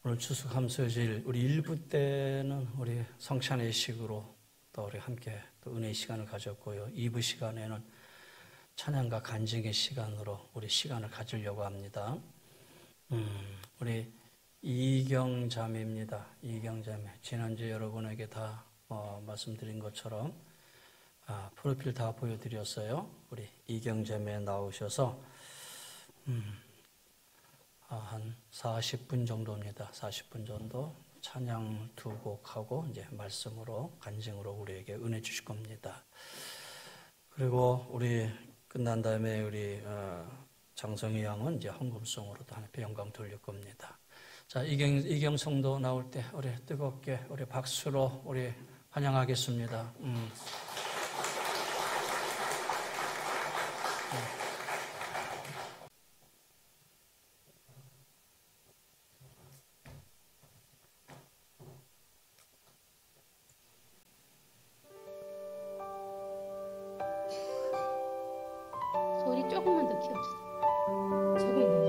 오늘 추수감사절 우리 1부 때는 우리 성찬의 식으로 또 우리 함께 또 은혜의 시간을 가졌고요. 2부 시간에는 찬양과 간증의 시간으로 우리 시간을 가지려고 합니다. 우리 이경 자매입니다. 이경 자매. 지난주에 여러분에게 다 말씀드린 것처럼 프로필 다 보여드렸어요. 우리 이경 자매 나오셔서 한 40분 정도입니다. 40분 정도 찬양 두 곡하고 이제 말씀으로 간증으로 우리에게 은혜 주실 겁니다. 그리고 우리 끝난 다음에 우리 장성희 양은 이제 헌금송으로 또 하나님께 영광 돌릴 겁니다. 자, 이경 성도 나올 때 우리 뜨겁게 우리 박수로 우리 환영하겠습니다. 소리 조금만 더 키워주세요. 조금만.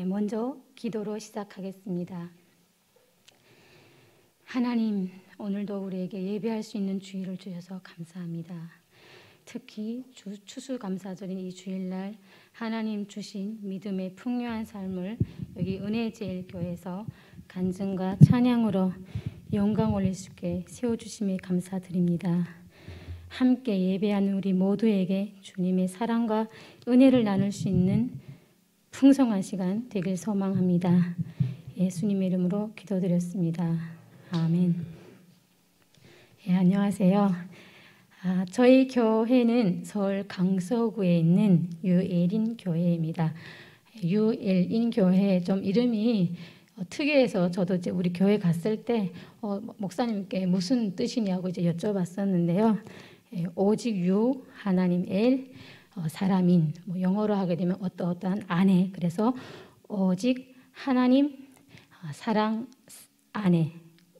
먼저 기도로 시작하겠습니다. 하나님, 오늘도 우리에게 예배할 수 있는 주일을 주셔서 감사합니다. 특히 추수감사절인 이 주일날 하나님 주신 믿음의 풍요한 삶을 여기 은혜제일교회에서 간증과 찬양으로 영광 올릴 수 있게 세워주심에 감사드립니다. 함께 예배하는 우리 모두에게 주님의 사랑과 은혜를 나눌 수 있는 풍성한 시간 되길 소망합니다. 예수님의 이름으로 기도드렸습니다. 아멘. 안녕하세요. 저희 교회는 서울 강서구에 있는 유엘인 교회입니다. 유엘인 교회 좀 이름이 특이해서 저도 이제 우리 교회 갔을 때 목사님께 무슨 뜻이냐고 이제 여쭤봤었는데요. 오직 유 하나님 엘 사람인 영어로 하게 되면 어떠한 아내, 그래서 오직 하나님 사랑 아내,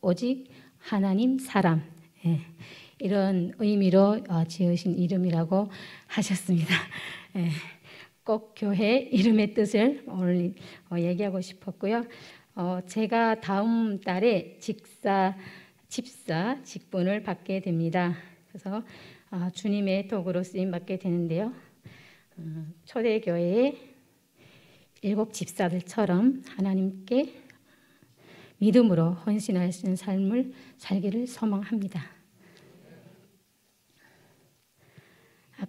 오직 하나님 사람, 이런 의미로 지으신 이름이라고 하셨습니다. 꼭 교회 이름의 뜻을 오늘 얘기하고 싶었고요. 제가 다음 달에 집사 직분을 받게 됩니다. 그래서 주님의 도구로 쓰임 받게 되는데요. 초대교회의 7 집사들처럼 하나님께 믿음으로 헌신할 수 있는 삶을 살기를 소망합니다.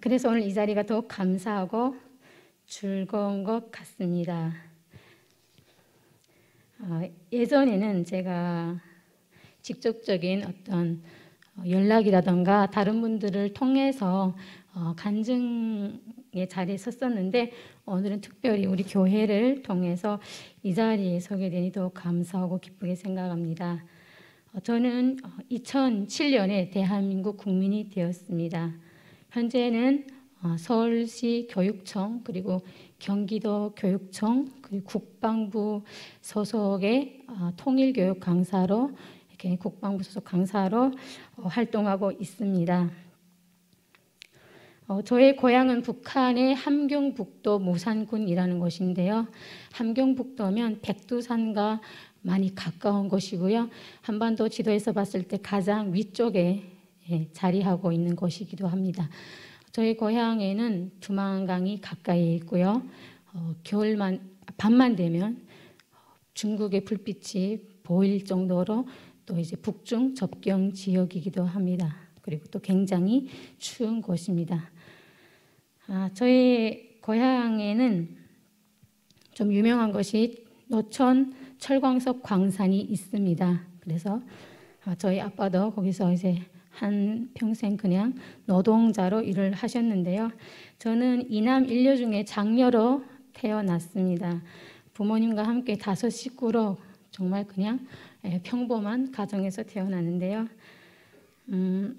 그래서 오늘 이 자리가 더욱 감사하고 즐거운 것 같습니다. 예전에는 제가 직접적인 어떤 연락이라던가 다른 분들을 통해서 간증의 자리에 섰었는데 오늘은 특별히 우리 교회를 통해서 이 자리에 서게 되니 더욱 감사하고 기쁘게 생각합니다. 저는 2007년에 대한민국 국민이 되었습니다. 현재는 서울시 교육청 그리고 경기도 교육청 그리고 국방부 소속의 통일교육 강사로 이렇게 국방부 소속 강사로 활동하고 있습니다. 저의 고향은 북한의 함경북도 모산군이라는 곳인데요. 함경북도면 백두산과 많이 가까운 곳이고요. 한반도 지도에서 봤을 때 가장 위쪽에 자리하고 있는 곳이기도 합니다. 저희 고향에는 두만강이 가까이 있고요. 밤만 되면 중국의 불빛이 보일 정도로 또 이제 북중 접경 지역이기도 합니다. 그리고 또 굉장히 추운 곳입니다. 저희 고향에는 좀 유명한 것이 노천 철광석 광산이 있습니다. 그래서 저희 아빠도 거기서 이제 한 평생 그냥 노동자로 일을 하셨는데요. 저는 이남 일녀 중에 장녀로 태어났습니다. 부모님과 함께 5 식구로 정말 그냥 평범한 가정에서 태어났는데요.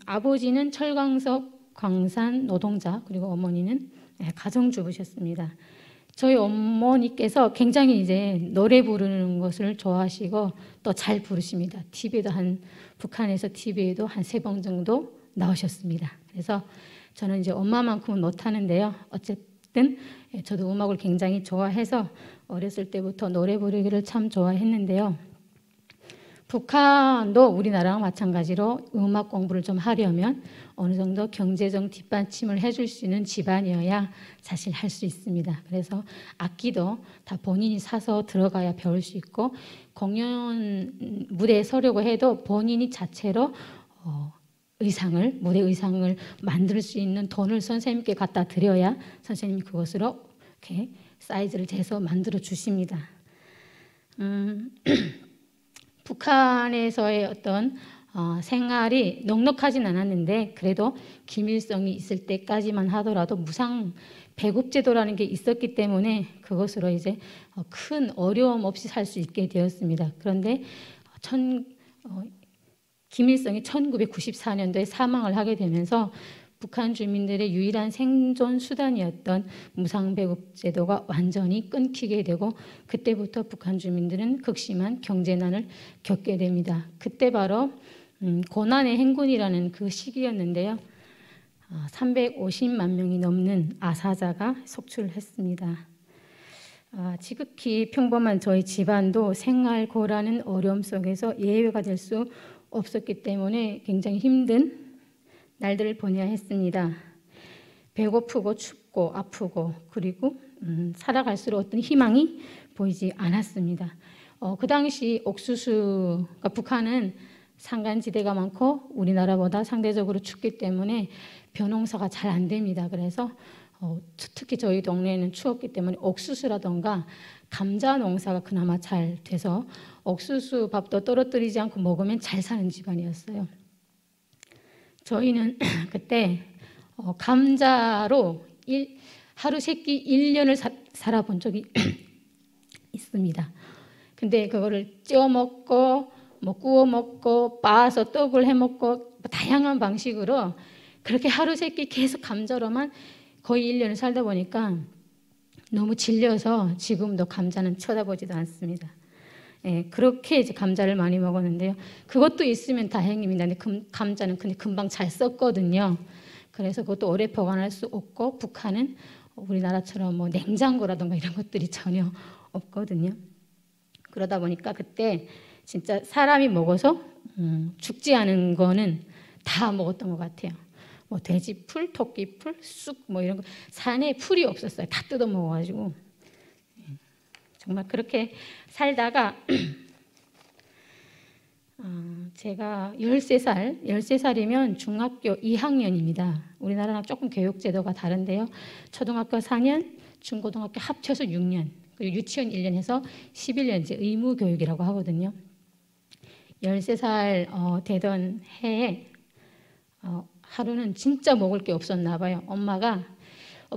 아버지는 철광석 광산 노동자, 그리고 어머니는 가정주부셨습니다. 저희 어머니께서 굉장히 이제 노래 부르는 것을 좋아하시고 또 잘 부르십니다. 북한에서 TV에도 한 3번 정도 나오셨습니다. 그래서 저는 이제 엄마만큼은 못하는데요. 어쨌든 저도 음악을 굉장히 좋아해서 어렸을 때부터 노래 부르기를 참 좋아했는데요. 북한도 우리나라와 마찬가지로 음악 공부를 좀 하려면 어느 정도 경제적 뒷받침을 해줄 수 있는 집안이어야 사실 할 수 있습니다. 그래서 악기도 다 본인이 사서 들어가야 배울 수 있고 공연 무대에 서려고 해도 본인이 자체로 무대 의상을 만들 수 있는 돈을 선생님께 갖다 드려야 선생님이 그것으로 이렇게 사이즈를 재서 만들어 주십니다. 북한에서의 어떤 생활이 넉넉하진 않았는데 그래도 김일성이 있을 때까지만 하더라도 무상 배급제도라는 게 있었기 때문에 그것으로 이제 큰 어려움 없이 살 수 있게 되었습니다. 그런데 김일성이 1994년도에 사망을 하게 되면서 북한 주민들의 유일한 생존 수단이었던 무상배급제도가 완전히 끊기게 되고 그때부터 북한 주민들은 극심한 경제난을 겪게 됩니다. 그때 바로 고난의 행군이라는 그 시기였는데요. 350만 명이 넘는 아사자가 속출했습니다. 지극히 평범한 저희 집안도 생활고라는 어려움 속에서 예외가 될 수 없었기 때문에 굉장히 힘든 날들을 보내야 했습니다. 배고프고 춥고 아프고 그리고 살아갈수록 어떤 희망이 보이지 않았습니다. 그 당시 옥수수가 북한은 산간지대가 많고 우리나라보다 상대적으로 춥기 때문에 벼농사가 잘 안 됩니다. 그래서 특히 저희 동네에는 추웠기 때문에 옥수수라던가 감자 농사가 그나마 잘 돼서 옥수수 밥도 떨어뜨리지 않고 먹으면 잘 사는 집안이었어요. 저희는 그때 감자로 하루 세끼 1년을 살아본 적이 있습니다. 근데 그거를 쪄 먹고 구워 먹고 빻아서 떡을 해 먹고 다양한 방식으로 그렇게 하루 세끼 계속 감자로만 거의 1년을 살다 보니까 너무 질려서 지금도 감자는 쳐다보지도 않습니다. 그렇게 이제 감자를 많이 먹었는데요. 그것도 있으면 다행입니다. 근데 감자는 근데 금방 잘 썩거든요. 그래서 그것도 오래 보관할 수 없고 북한은 우리나라처럼 뭐 냉장고라든가 이런 것들이 전혀 없거든요. 그러다 보니까 그때 진짜 사람이 먹어서 죽지 않은 거는 다 먹었던 것 같아요. 뭐 돼지풀, 토끼풀, 쑥 뭐 이런 거 산에 풀이 없었어요. 다 뜯어 먹어가지고 정말 그렇게 살다가 제가 13살이면 중학교 2학년입니다. 우리나라랑 조금 교육제도가 다른데요. 초등학교 4년, 중고등학교 합쳐서 6년, 그리고 유치원 1년 해서 11년제 의무교육이라고 하거든요. 13살 되던 해에 하루는 진짜 먹을 게 없었나 봐요. 엄마가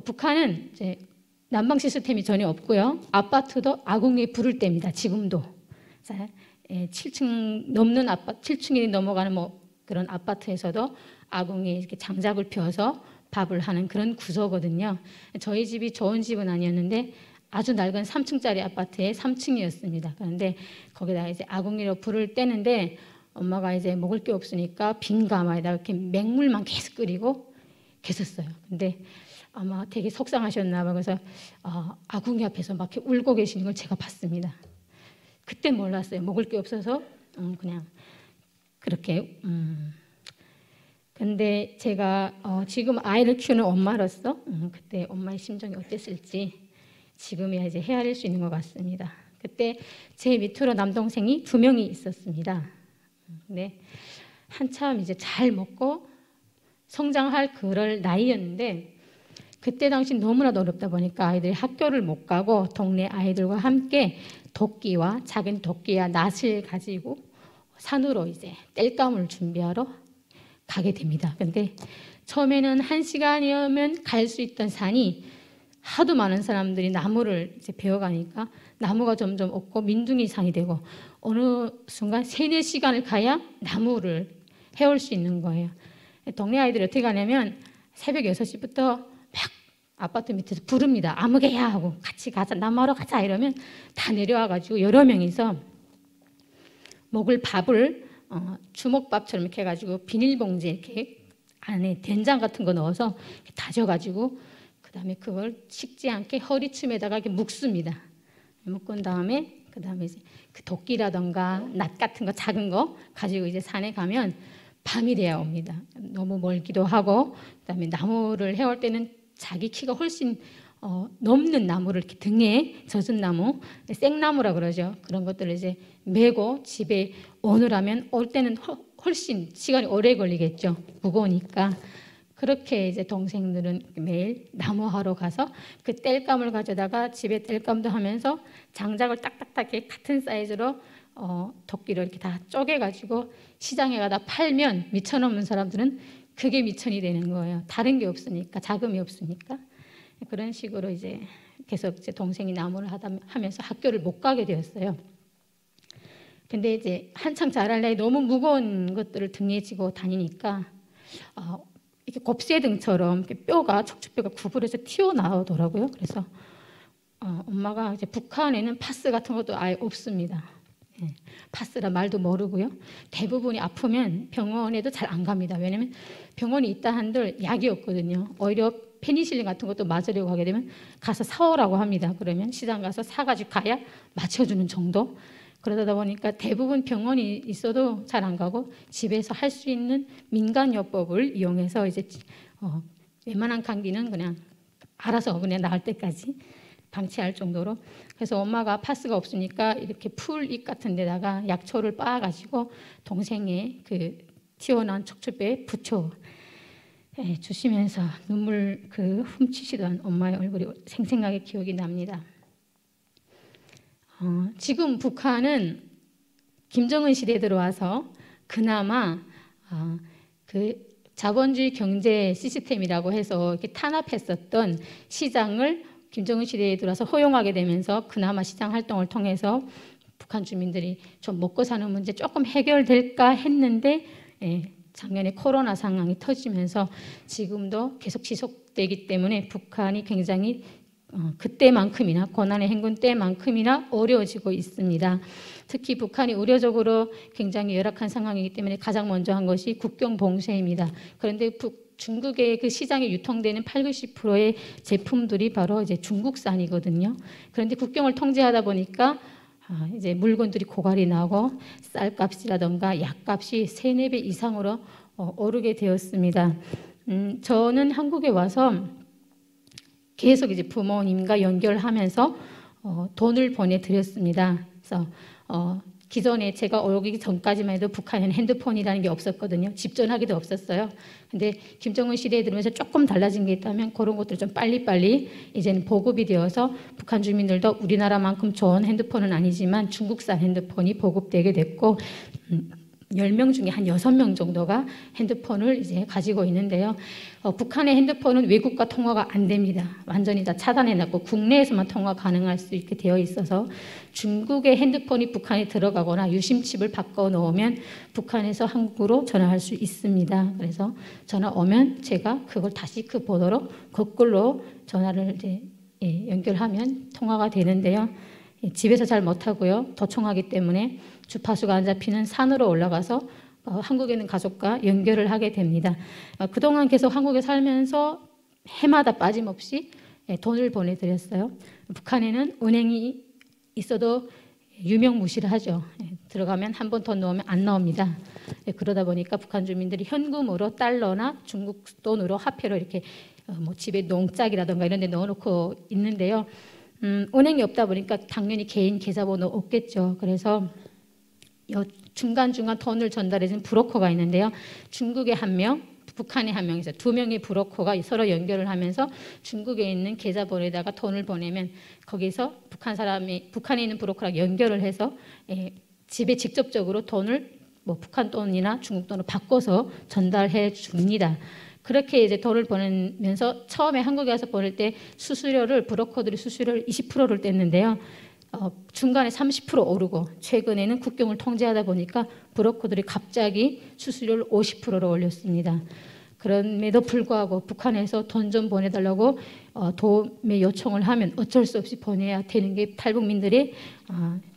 북한은 이제 난방 시스템이 전혀 없고요. 아파트도 아궁이에 불을 뗍니다. 지금도. 7층 넘는 아파트, 7층이 넘어가는 뭐 그런 아파트에서도 아궁이에 이렇게 장작을 펴서 밥을 하는 그런 구조거든요. 저희 집이 좋은 집은 아니었는데 아주 낡은 3층짜리 아파트의 3층이었습니다. 그런데 거기다가 이제 아궁이로 불을 떼는데 엄마가 이제 먹을 게 없으니까 빈 가마에다가 이렇게 맹물만 계속 끓이고 계셨어요. 근데 아마 되게 속상하셨나 봐요. 그래서 아궁이 앞에서 막 이렇게 울고 계시는 걸 제가 봤습니다. 그때 몰랐어요. 먹을 게 없어서 그냥 그렇게. 근데 제가 지금 아이를 키우는 엄마로서 그때 엄마의 심정이 어땠을지 지금이야 이제 헤아릴 수 있는 것 같습니다. 그때 제 밑으로 남동생이 2명이 있었습니다. 근데 한참 이제 잘 먹고 성장할 그럴 나이였는데 그때 당시 너무나도 어렵다 보니까 아이들이 학교를 못 가고 동네 아이들과 함께 도끼와 작은 도끼와 낫을 가지고 산으로 이제 땔감을 준비하러 가게 됩니다. 근데 처음에는 1시간이면 갈 수 있던 산이 하도 많은 사람들이 나무를 이제 베어가니까 나무가 점점 없고 민둥이 산이 되고 어느 순간 3-4시간을 가야 나무를 해올 수 있는 거예요. 동네 아이들이 어떻게 가냐면 새벽 6시부터 막 아파트 밑에서 부릅니다. 아무개야 하고 같이 가자, 나무하러 가자 이러면 다 내려와가지고 여러 명이서 먹을 밥을 주먹밥처럼 이렇게 해가지고 비닐봉지에 이렇게 안에 된장 같은 거 넣어서 다져가지고 그 다음에 그걸 식지 않게 허리춤에다가 이렇게 묶습니다. 묶은 다음에 그 다음에 이제 그 도끼라던가 낫 같은 거 작은 거 가지고 이제 산에 가면 밤이 돼야 옵니다. 너무 멀기도 하고 그다음에 나무를 해올 때는 자기 키가 훨씬 넘는 나무를 이렇게 등에 젖은 나무, 생나무라 그러죠. 그런 것들을 이제 메고 집에 오느라면 올 때는 훨씬 시간이 오래 걸리겠죠. 무거우니까. 그렇게 이제 동생들은 매일 나무하러 가서 그 땔감을 가져다가 집에 땔감도 하면서 장작을 딱딱딱 이렇게 같은 사이즈로 도끼를 이렇게 다 쪼개가지고 시장에 가다 팔면 미천 없는 사람들은 그게 미천이 되는 거예요. 다른 게 없으니까, 자금이 없으니까. 그런 식으로 이제 계속 이제 동생이 나무를 하면서 학교를 못 가게 되었어요. 근데 이제 한창 자랄 나이 너무 무거운 것들을 등에 지고 다니니까 이렇게 곱새등처럼 이렇게 뼈가 척추뼈가 구부려서 튀어나오더라고요. 그래서 엄마가 이제 북한에는 파스 같은 것도 아예 없습니다. 파스라 말도 모르고요. 대부분이 아프면 병원에도 잘 안 갑니다. 왜냐하면 병원이 있다 한들 약이 없거든요. 오히려 페니실린 같은 것도 맞으려고 하게 되면 가서 사오라고 합니다. 그러면 시장 가서 사가지고 가야 맞춰주는 정도. 그러다 보니까 대부분 병원이 있어도 잘 안 가고 집에서 할 수 있는 민간요법을 이용해서 이제 웬만한 감기는 그냥 알아서 그냥 나을 때까지 방치할 정도로. 그래서 엄마가 파스가 없으니까 이렇게 풀잎 같은 데다가 약초를 빻아가지고 동생의 그 튀어나온 척추뼈에 붙여 주시면서 눈물 훔치시던 엄마의 얼굴이 생생하게 기억이 납니다. 지금 북한은 김정은 시대에 들어와서 그나마 그 자본주의 경제 시스템이라고 해서 이렇게 탄압했었던 시장을 김정은 시대에 들어와서 허용하게 되면서 그나마 시장 활동을 통해서 북한 주민들이 좀 먹고 사는 문제 조금 해결될까 했는데 작년에 코로나 상황이 터지면서 지금도 계속 지속되기 때문에 북한이 굉장히 그때만큼이나 고난의 행군 때만큼이나 어려워지고 있습니다. 특히 북한이 의료적으로 굉장히 열악한 상황이기 때문에 가장 먼저 한 것이 국경 봉쇄입니다. 그런데 중국의 그 시장에 유통되는 80~90%의 제품들이 바로 이제 중국산이거든요. 그런데 국경을 통제하다 보니까 이제 물건들이 고갈이 나고 쌀값이라던가 약값이 3~4배 이상으로 오르게 되었습니다. 저는 한국에 와서 계속 이제 부모님과 연결하면서 돈을 보내드렸습니다. 그래서 기존에 제가 오기 전까지만 해도 북한에는 핸드폰이라는 게 없었거든요. 집 전화기도 없었어요. 근데 김정은 시대에 들어오면서 조금 달라진 게 있다면 그런 것들 좀 빨리빨리 이제는 보급이 되어서 북한 주민들도 우리나라만큼 좋은 핸드폰은 아니지만 중국산 핸드폰이 보급되게 됐고 10명 중에 한 6명 정도가 핸드폰을 이제 가지고 있는데요. 북한의 핸드폰은 외국과 통화가 안 됩니다. 완전히 다 차단해놨고 국내에서만 통화 가능할 수 있게 되어 있어서 중국의 핸드폰이 북한에 들어가거나 유심칩을 바꿔 놓으면 북한에서 한국으로 전화할 수 있습니다. 그래서 전화 오면 제가 그걸 다시 그 번호로 거꾸로 전화를 이제 연결하면 통화가 되는데요. 집에서 잘 못하고요. 도청하기 때문에 주파수가 안 잡히는 산으로 올라가서 한국에 있는 가족과 연결을 하게 됩니다. 그동안 계속 한국에 살면서 해마다 빠짐없이 돈을 보내드렸어요. 북한에는 은행이 있어도 유명무실을 하죠. 들어가면 한 번 돈 넣으면 안 나옵니다. 그러다 보니까 북한 주민들이 현금으로 달러나 중국 돈으로 화폐로 이렇게 뭐 집에 농짝이라든가 이런 데 넣어놓고 있는데요. 은행이 없다 보니까 당연히 개인 계좌번호 없겠죠. 그래서 중간중간 돈을 전달해주는 브로커가 있는데요. 중국에 한 명, 북한에 한 명에서 2명의 브로커가 서로 연결을 하면서 중국에 있는 계좌번호에다가 돈을 보내면 거기서 북한에 있는 브로커랑 연결을 해서 집에 직접적으로 돈을 뭐 북한 돈이나 중국 돈으로 바꿔서 전달해 줍니다. 그렇게 이제 돈을 보내면서 처음에 한국에 와서 보낼 때 브로커들이 수수료를 20%를 뗐는데요. 중간에 30% 오르고 최근에는 국경을 통제하다 보니까 브로커들이 갑자기 수수료를 50%로 올렸습니다. 그럼에도 불구하고 북한에서 돈 좀 보내달라고 도움의 요청을 하면 어쩔 수 없이 보내야 되는 게 탈북민들의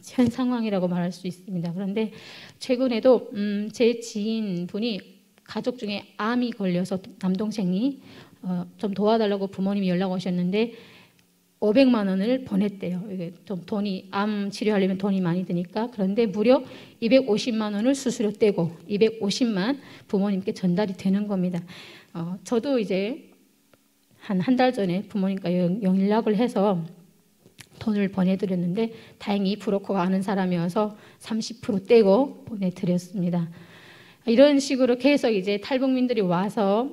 현 상황이라고 말할 수 있습니다. 그런데 최근에도 제 지인분이 가족 중에 암이 걸려서 남동생이 좀 도와달라고 부모님이 연락 오셨는데 500만 원을 보냈대요. 이게 좀 돈이 암 치료하려면 돈이 많이 드니까. 그런데 무려 250만 원을 수수료 떼고 250만 부모님께 전달이 되는 겁니다. 저도 이제 한 달 전에 부모님과 연락을 해서 돈을 보내드렸는데 다행히 브로커가 아는 사람이어서 30% 떼고 보내드렸습니다. 이런 식으로 계속 이제 탈북민들이 와서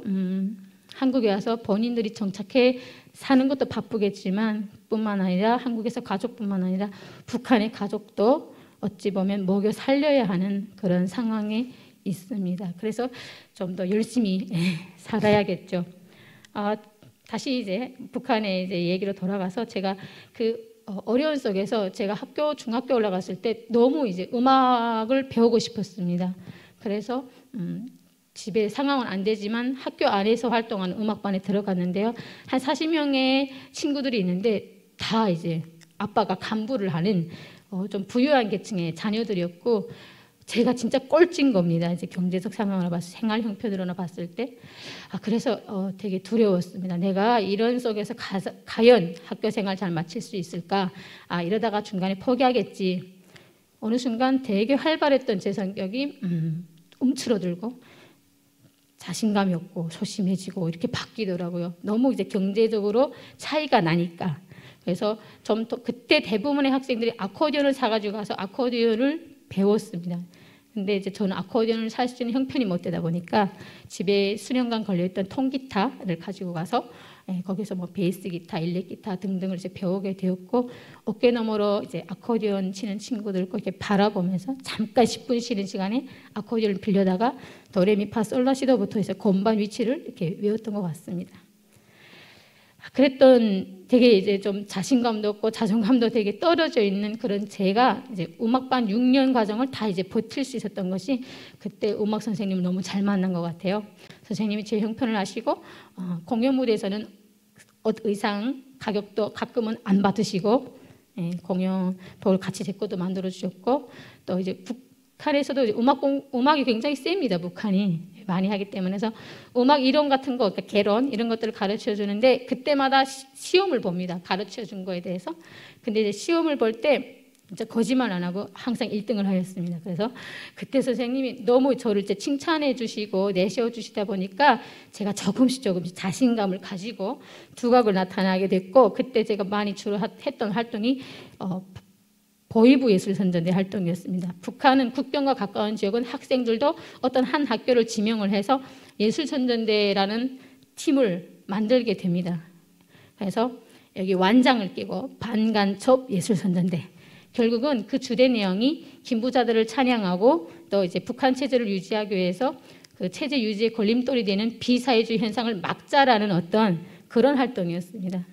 한국에 와서 본인들이 정착해 사는 것도 바쁘겠지만 뿐만 아니라 한국에서 가족뿐만 아니라 북한의 가족도 어찌 보면 먹여 살려야 하는 그런 상황에 있습니다. 그래서 좀 더 열심히 살아야겠죠. 다시 이제 북한의 이제 얘기로 돌아가서 제가 그 어려운 속에서 제가 중학교 올라갔을 때 너무 이제 음악을 배우고 싶었습니다. 그래서 집에 상황은 안 되지만 학교 안에서 활동하는 음악반에 들어갔는데요. 한 40명의 친구들이 있는데 다 이제 아빠가 간부를 하는 좀 부유한 계층의 자녀들이었고 제가 진짜 꼴찌인 겁니다. 이제 경제적 상황을 봐서 생활 형편으로나 봤을 때. 그래서 되게 두려웠습니다. 내가 이런 속에서 과연 학교 생활 잘 마칠 수 있을까? 이러다가 중간에 포기하겠지. 어느 순간 되게 활발했던 제 성격이 움츠러들고 자신감이 없고 소심해지고 이렇게 바뀌더라고요. 너무 이제 경제적으로 차이가 나니까. 그래서 좀 더 그때 대부분의 학생들이 아코디언을 사가지고 가서 아코디언을 배웠습니다. 근데 이제 저는 아코디언을 살 수 있는 형편이 못 되다 보니까 집에 수년간 걸려있던 통기타를 가지고 가서 거기서 뭐 베이스 기타, 일렉 기타 등등을 이제 배우게 되었고, 어깨 너머로 이제 아코디언 치는 친구들 거 이렇게 바라보면서 잠깐 10분 쉬는 시간에 아코디언을 빌려다가 도레미파솔라시도부터 해서 건반 위치를 이렇게 외웠던 것 같습니다. 그랬던 되게 이제 좀 자신감도 없고 자존감도 되게 떨어져 있는 그런 제가 이제 음악반 6년 과정을 다 이제 버틸 수 있었던 것이 그때 음악 선생님을 너무 잘 만난 것 같아요. 선생님이 제 형편을 아시고 공연 무대에서는 옷 의상 가격도 가끔은 안 받으시고 공연복을 같이 제 것도 만들어 주셨고, 또 이제 북한에서도 이제 음악이 굉장히 셉니다. 북한이 많이 하기 때문에. 그래서 음악 이론 같은 거, 그러니까 개론 이런 것들을 가르쳐 주는데 그때마다 시험을 봅니다. 가르쳐 준 거에 대해서. 근데 이제 시험을 볼 때 진짜 거짓말 안 하고 항상 1등을 하였습니다. 그래서 그때 선생님이 너무 저를 이제 칭찬해 주시고 내세워 주시다 보니까 제가 조금씩 자신감을 가지고 두각을 나타나게 됐고, 그때 제가 많이 주로 했던 활동이 보이부 예술선전대 활동이었습니다. 북한은 국경과 가까운 지역은 학생들도 어떤 한 학교를 지명을 해서 예술선전대라는 팀을 만들게 됩니다. 그래서 여기 완장을 끼고 반간첩 예술선전대. 결국은 그 주된 내용이 김부자들을 찬양하고 또 이제 북한 체제를 유지하기 위해서 그 체제 유지에 걸림돌이 되는 비사회주의 현상을 막자라는 어떤 그런 활동이었습니다.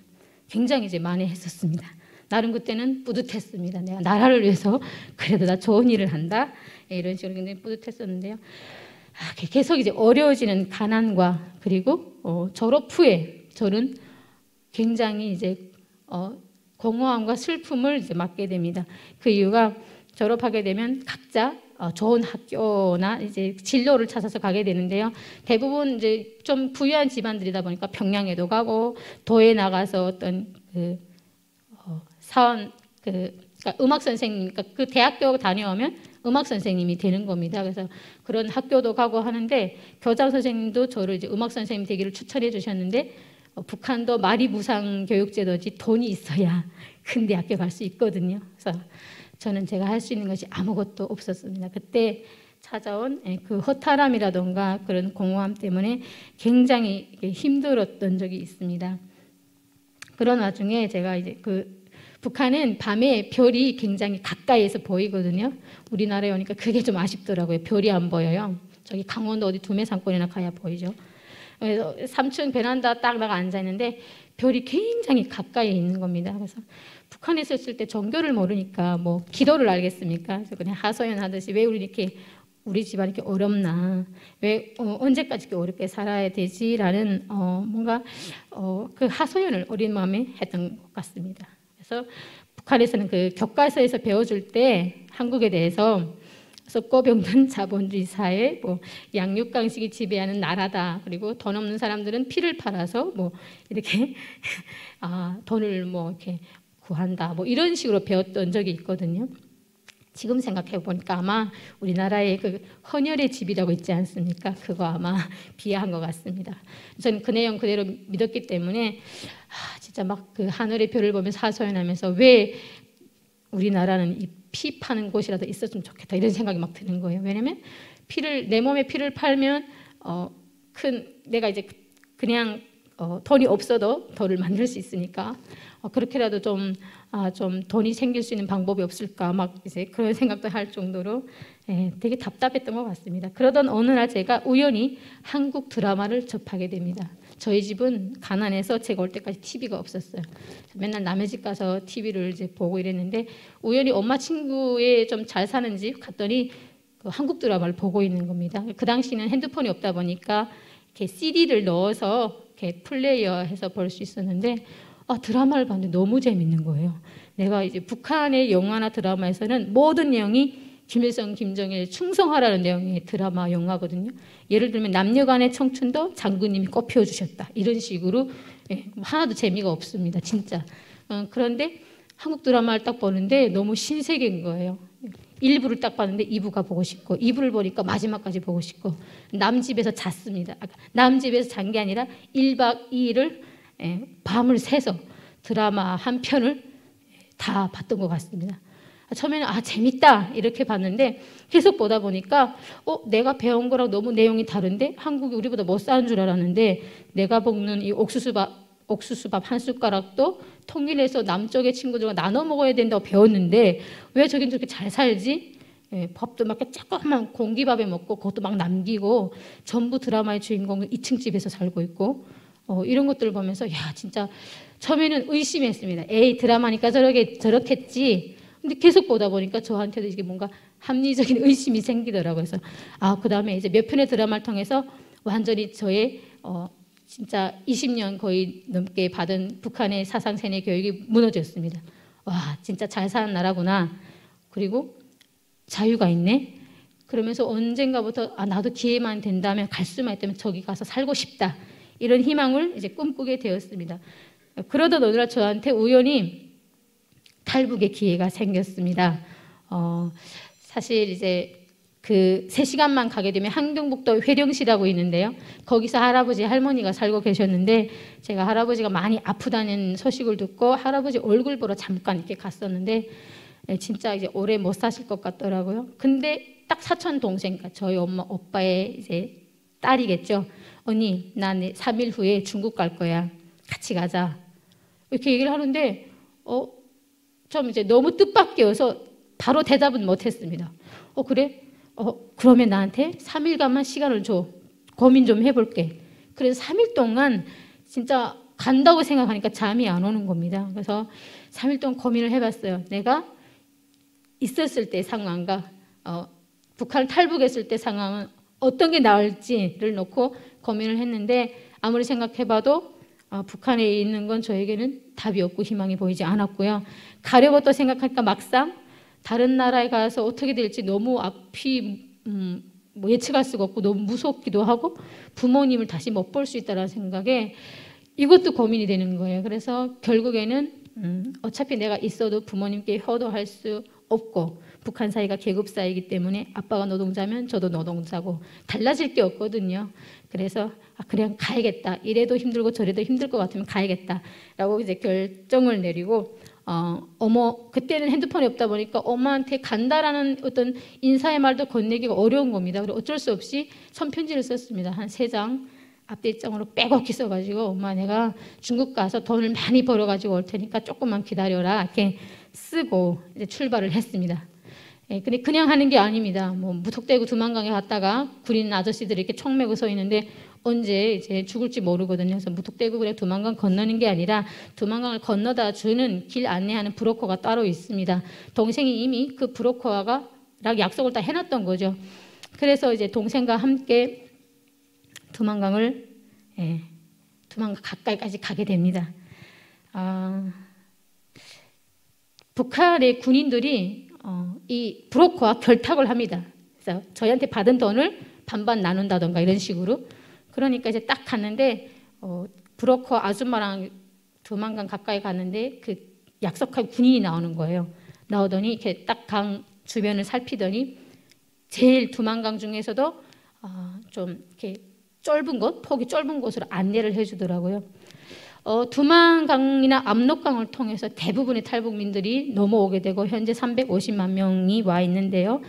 굉장히 이제 많이 했었습니다. 나름 그때는 뿌듯했습니다. 내가 나라를 위해서 그래도 나 좋은 일을 한다. 이런 식으로 굉장히 뿌듯했었는데요. 계속 이제 어려워지는 가난과 그리고 졸업 후에 저는 굉장히 이제 공허함과 슬픔을 이제 맞게 됩니다. 그 이유가 졸업하게 되면 각자 좋은 학교나 이제 진로를 찾아서 가게 되는데요. 대부분 이제 좀 부유한 집안들이다 보니까 평양에도 가고 도에 나가서 어떤 그 사원 그러니까 음악 선생님, 그러니까 그 대학교 다녀오면 음악 선생님이 되는 겁니다. 그래서 그런 학교도 가고 하는데 교장 선생님도 저를 이제 음악 선생님 되기를 추천해 주셨는데 북한도 말이 무상 교육제도지 돈이 있어야 큰 대학교 갈 수 있거든요. 그래서 저는 제가 할 수 있는 것이 아무것도 없었습니다. 그때 찾아온 그 허탈함이라던가 그런 공허함 때문에 굉장히 힘들었던 적이 있습니다. 그런 와중에 제가 이제 북한은 밤에 별이 굉장히 가까이에서 보이거든요. 우리나라에 오니까 그게 좀 아쉽더라고요. 별이 안 보여요. 저기 강원도 어디 두메산골이나 가야 보이죠. 그래서 3층 베란다 딱 나가 앉아 있는데 별이 굉장히 가까이에 있는 겁니다. 그래서 북한에 있을 때 종교를 모르니까 뭐 기도를 알겠습니까? 그래서 그냥 하소연 하듯이 왜 우리 집안 이렇게 어렵나? 왜 언제까지 이렇게 어렵게 살아야 되지라는 뭔가 그 하소연을 어린 마음에 했던 것 같습니다. 그래서 북한에서는 그 교과서에서 배워줄 때 한국에 대해서 썩고병든 자본주의 사회, 뭐 양육강식이 지배하는 나라다. 그리고 돈 없는 사람들은 피를 팔아서 뭐 이렇게 돈을 뭐 이렇게 구한다. 뭐 이런 식으로 배웠던 적이 있거든요. 지금 생각해 보니까 아마 우리나라의 그 헌혈의 집이라고 있지 않습니까? 그거 아마 비하한 것 같습니다. 저는 그 내용 그대로 믿었기 때문에 진짜 막 그 하늘의 별을 보면서 하소연하면서 왜 우리나라는 이 피 파는 곳이라도 있었으면 좋겠다 이런 생각이 막 드는 거예요. 왜냐면 내 몸에 피를 팔면 내가 이제 그냥 돈이 없어도 돈을 만들 수 있으니까 그렇게라도 좀 돈이 생길 수 있는 방법이 없을까 막 이제 그런 생각도 할 정도로 되게 답답했던 것 같습니다. 그러던 어느 날 제가 우연히 한국 드라마를 접하게 됩니다. 저희 집은 가난해서 제가 올 때까지 TV가 없었어요. 맨날 남의 집 가서 TV를 이제 보고 이랬는데 우연히 엄마 친구의 좀 잘 사는 집 갔더니 그 한국 드라마를 보고 있는 겁니다. 그 당시는 핸드폰이 없다 보니까 이렇게 CD를 넣어서 이렇게 플레이어해서 볼 수 있었는데 드라마를 봤는데 너무 재밌는 거예요. 내가 이제 북한의 영화나 드라마에서는 모든 내용이 김일성, 김정일 충성하라는 내용의 드라마, 영화거든요. 예를 들면 남녀간의 청춘도 장군님이 꽃피워주셨다. 이런 식으로 하나도 재미가 없습니다. 진짜. 그런데 한국 드라마를 딱 보는데 너무 신세계인 거예요. 1부를 딱 봤는데 2부가 보고 싶고 2부를 보니까 마지막까지 보고 싶고 남 집에서 잤습니다. 남 집에서 잔 게 아니라 1박 2일을 밤을 새서 드라마 한 편을 다 봤던 것 같습니다. 처음에는 재밌다 이렇게 봤는데 계속 보다 보니까 내가 배운 거랑 너무 내용이 다른데 한국이 우리보다 못 사는 줄 알았는데 내가 먹는 이 옥수수밥 한 숟가락도 통일해서 남쪽의 친구들과 나눠 먹어야 된다고 배웠는데 왜 저긴 저렇게 잘 살지? 밥도 막 조그만 공기밥에 먹고 그것도 막 남기고 전부 드라마의 주인공은 2층 집에서 살고 있고 이런 것들을 보면서 야 진짜 처음에는 의심했습니다. 에이 드라마니까 저렇겠지. 근데 계속 보다 보니까 저한테도 이게 뭔가 합리적인 의심이 생기더라고요. 그래서 그 다음에 이제 몇 편의 드라마를 통해서 완전히 저의 진짜 20년 거의 넘게 받은 북한의 사상 세뇌 교육이 무너졌습니다. 와 진짜 잘 사는 나라구나. 그리고 자유가 있네. 그러면서 언젠가부터 나도 기회만 된다면 갈 수만 있다면 저기 가서 살고 싶다. 이런 희망을 이제 꿈꾸게 되었습니다. 그러던 어느 날 저한테 우연히 탈북의 기회가 생겼습니다. 사실 이제 그 3시간만 가게 되면 항동북도 회령시라고 있는데요. 거기서 할아버지, 할머니가 살고 계셨는데 제가 할아버지가 많이 아프다는 소식을 듣고 할아버지 얼굴 보러 잠깐 이렇게 갔었는데 진짜 이제 오래 못 사실 것 같더라고요. 근데 딱 사촌 동생, 그러니까 저희 엄마, 오빠의 이제 딸이겠죠. 언니, 나 3일 후에 중국 갈 거야. 같이 가자. 이렇게 얘기를 하는데 좀 이제 너무 뜻밖이어서 바로 대답은 못했습니다. 그래? 그러면 나한테 3일간만 시간을 줘. 고민 좀 해볼게. 그래서 3일 동안 진짜 간다고 생각하니까 잠이 안 오는 겁니다. 그래서 3일 동안 고민을 해봤어요. 내가 있었을 때 상황과 북한을 탈북했을 때 상황은 어떤 게 나을지를 놓고 고민을 했는데 아무리 생각해봐도 북한에 있는 건 저에게는 답이 없고 희망이 보이지 않았고요. 가려고 또 생각하니까 막상 다른 나라에 가서 어떻게 될지 너무 앞이 예측할 수가 없고 너무 무섭기도 하고 부모님을 다시 못 볼 수 있다는 생각에 이것도 고민이 되는 거예요. 그래서 결국에는 어차피 내가 있어도 부모님께 효도할 수 없고 북한 사회가 계급 사회이기 때문에 아빠가 노동자면 저도 노동자고 달라질 게 없거든요. 그래서 그냥 가야겠다. 이래도 힘들고 저래도 힘들 것 같으면 가야겠다라고 이제 결정을 내리고 그때는 핸드폰이 없다 보니까 엄마한테 간다라는 어떤 인사의 말도 건네기가 어려운 겁니다. 그리고 어쩔 수 없이 손편지를 썼습니다. 한 3장 앞뒤장으로 빼곡히 써가지고 엄마 내가 중국 가서 돈을 많이 벌어가지고 올 테니까 조금만 기다려라 이렇게 쓰고 이제 출발을 했습니다. 근데 그냥 하는 게 아닙니다. 무턱대고 두만강에 갔다가 군인 아저씨들이 이렇게 총 메고 서 있는데 언제 이제 죽을지 모르거든요. 그래서 무턱대고 그냥 두만강 건너는 게 아니라 두만강을 건너다 주는 길 안내하는 브로커가 따로 있습니다. 동생이 이미 그 브로커랑 약속을 다 해놨던 거죠. 그래서 이제 동생과 함께 두만강 가까이까지 가게 됩니다. 북한의 군인들이 이 브로커와 결탁을 합니다. 그래서 저희한테 받은 돈을 반반 나눈다던가 이런 식으로. 그러니까 이제 딱 갔는데 브로커 아줌마랑 두만강 가까이 갔는데 그 약속한 군인이 나오는 거예요. 나오더니 이렇게 딱 강 주변을 살피더니 제일 두만강 중에서도 좀 이렇게 폭이 좁은 곳으로 안내를 해주더라고요. 두만강이나 압록강을 통해서 대부분의 탈북민들이 넘어오게 되고 현재 350만 명이 와 있는데요.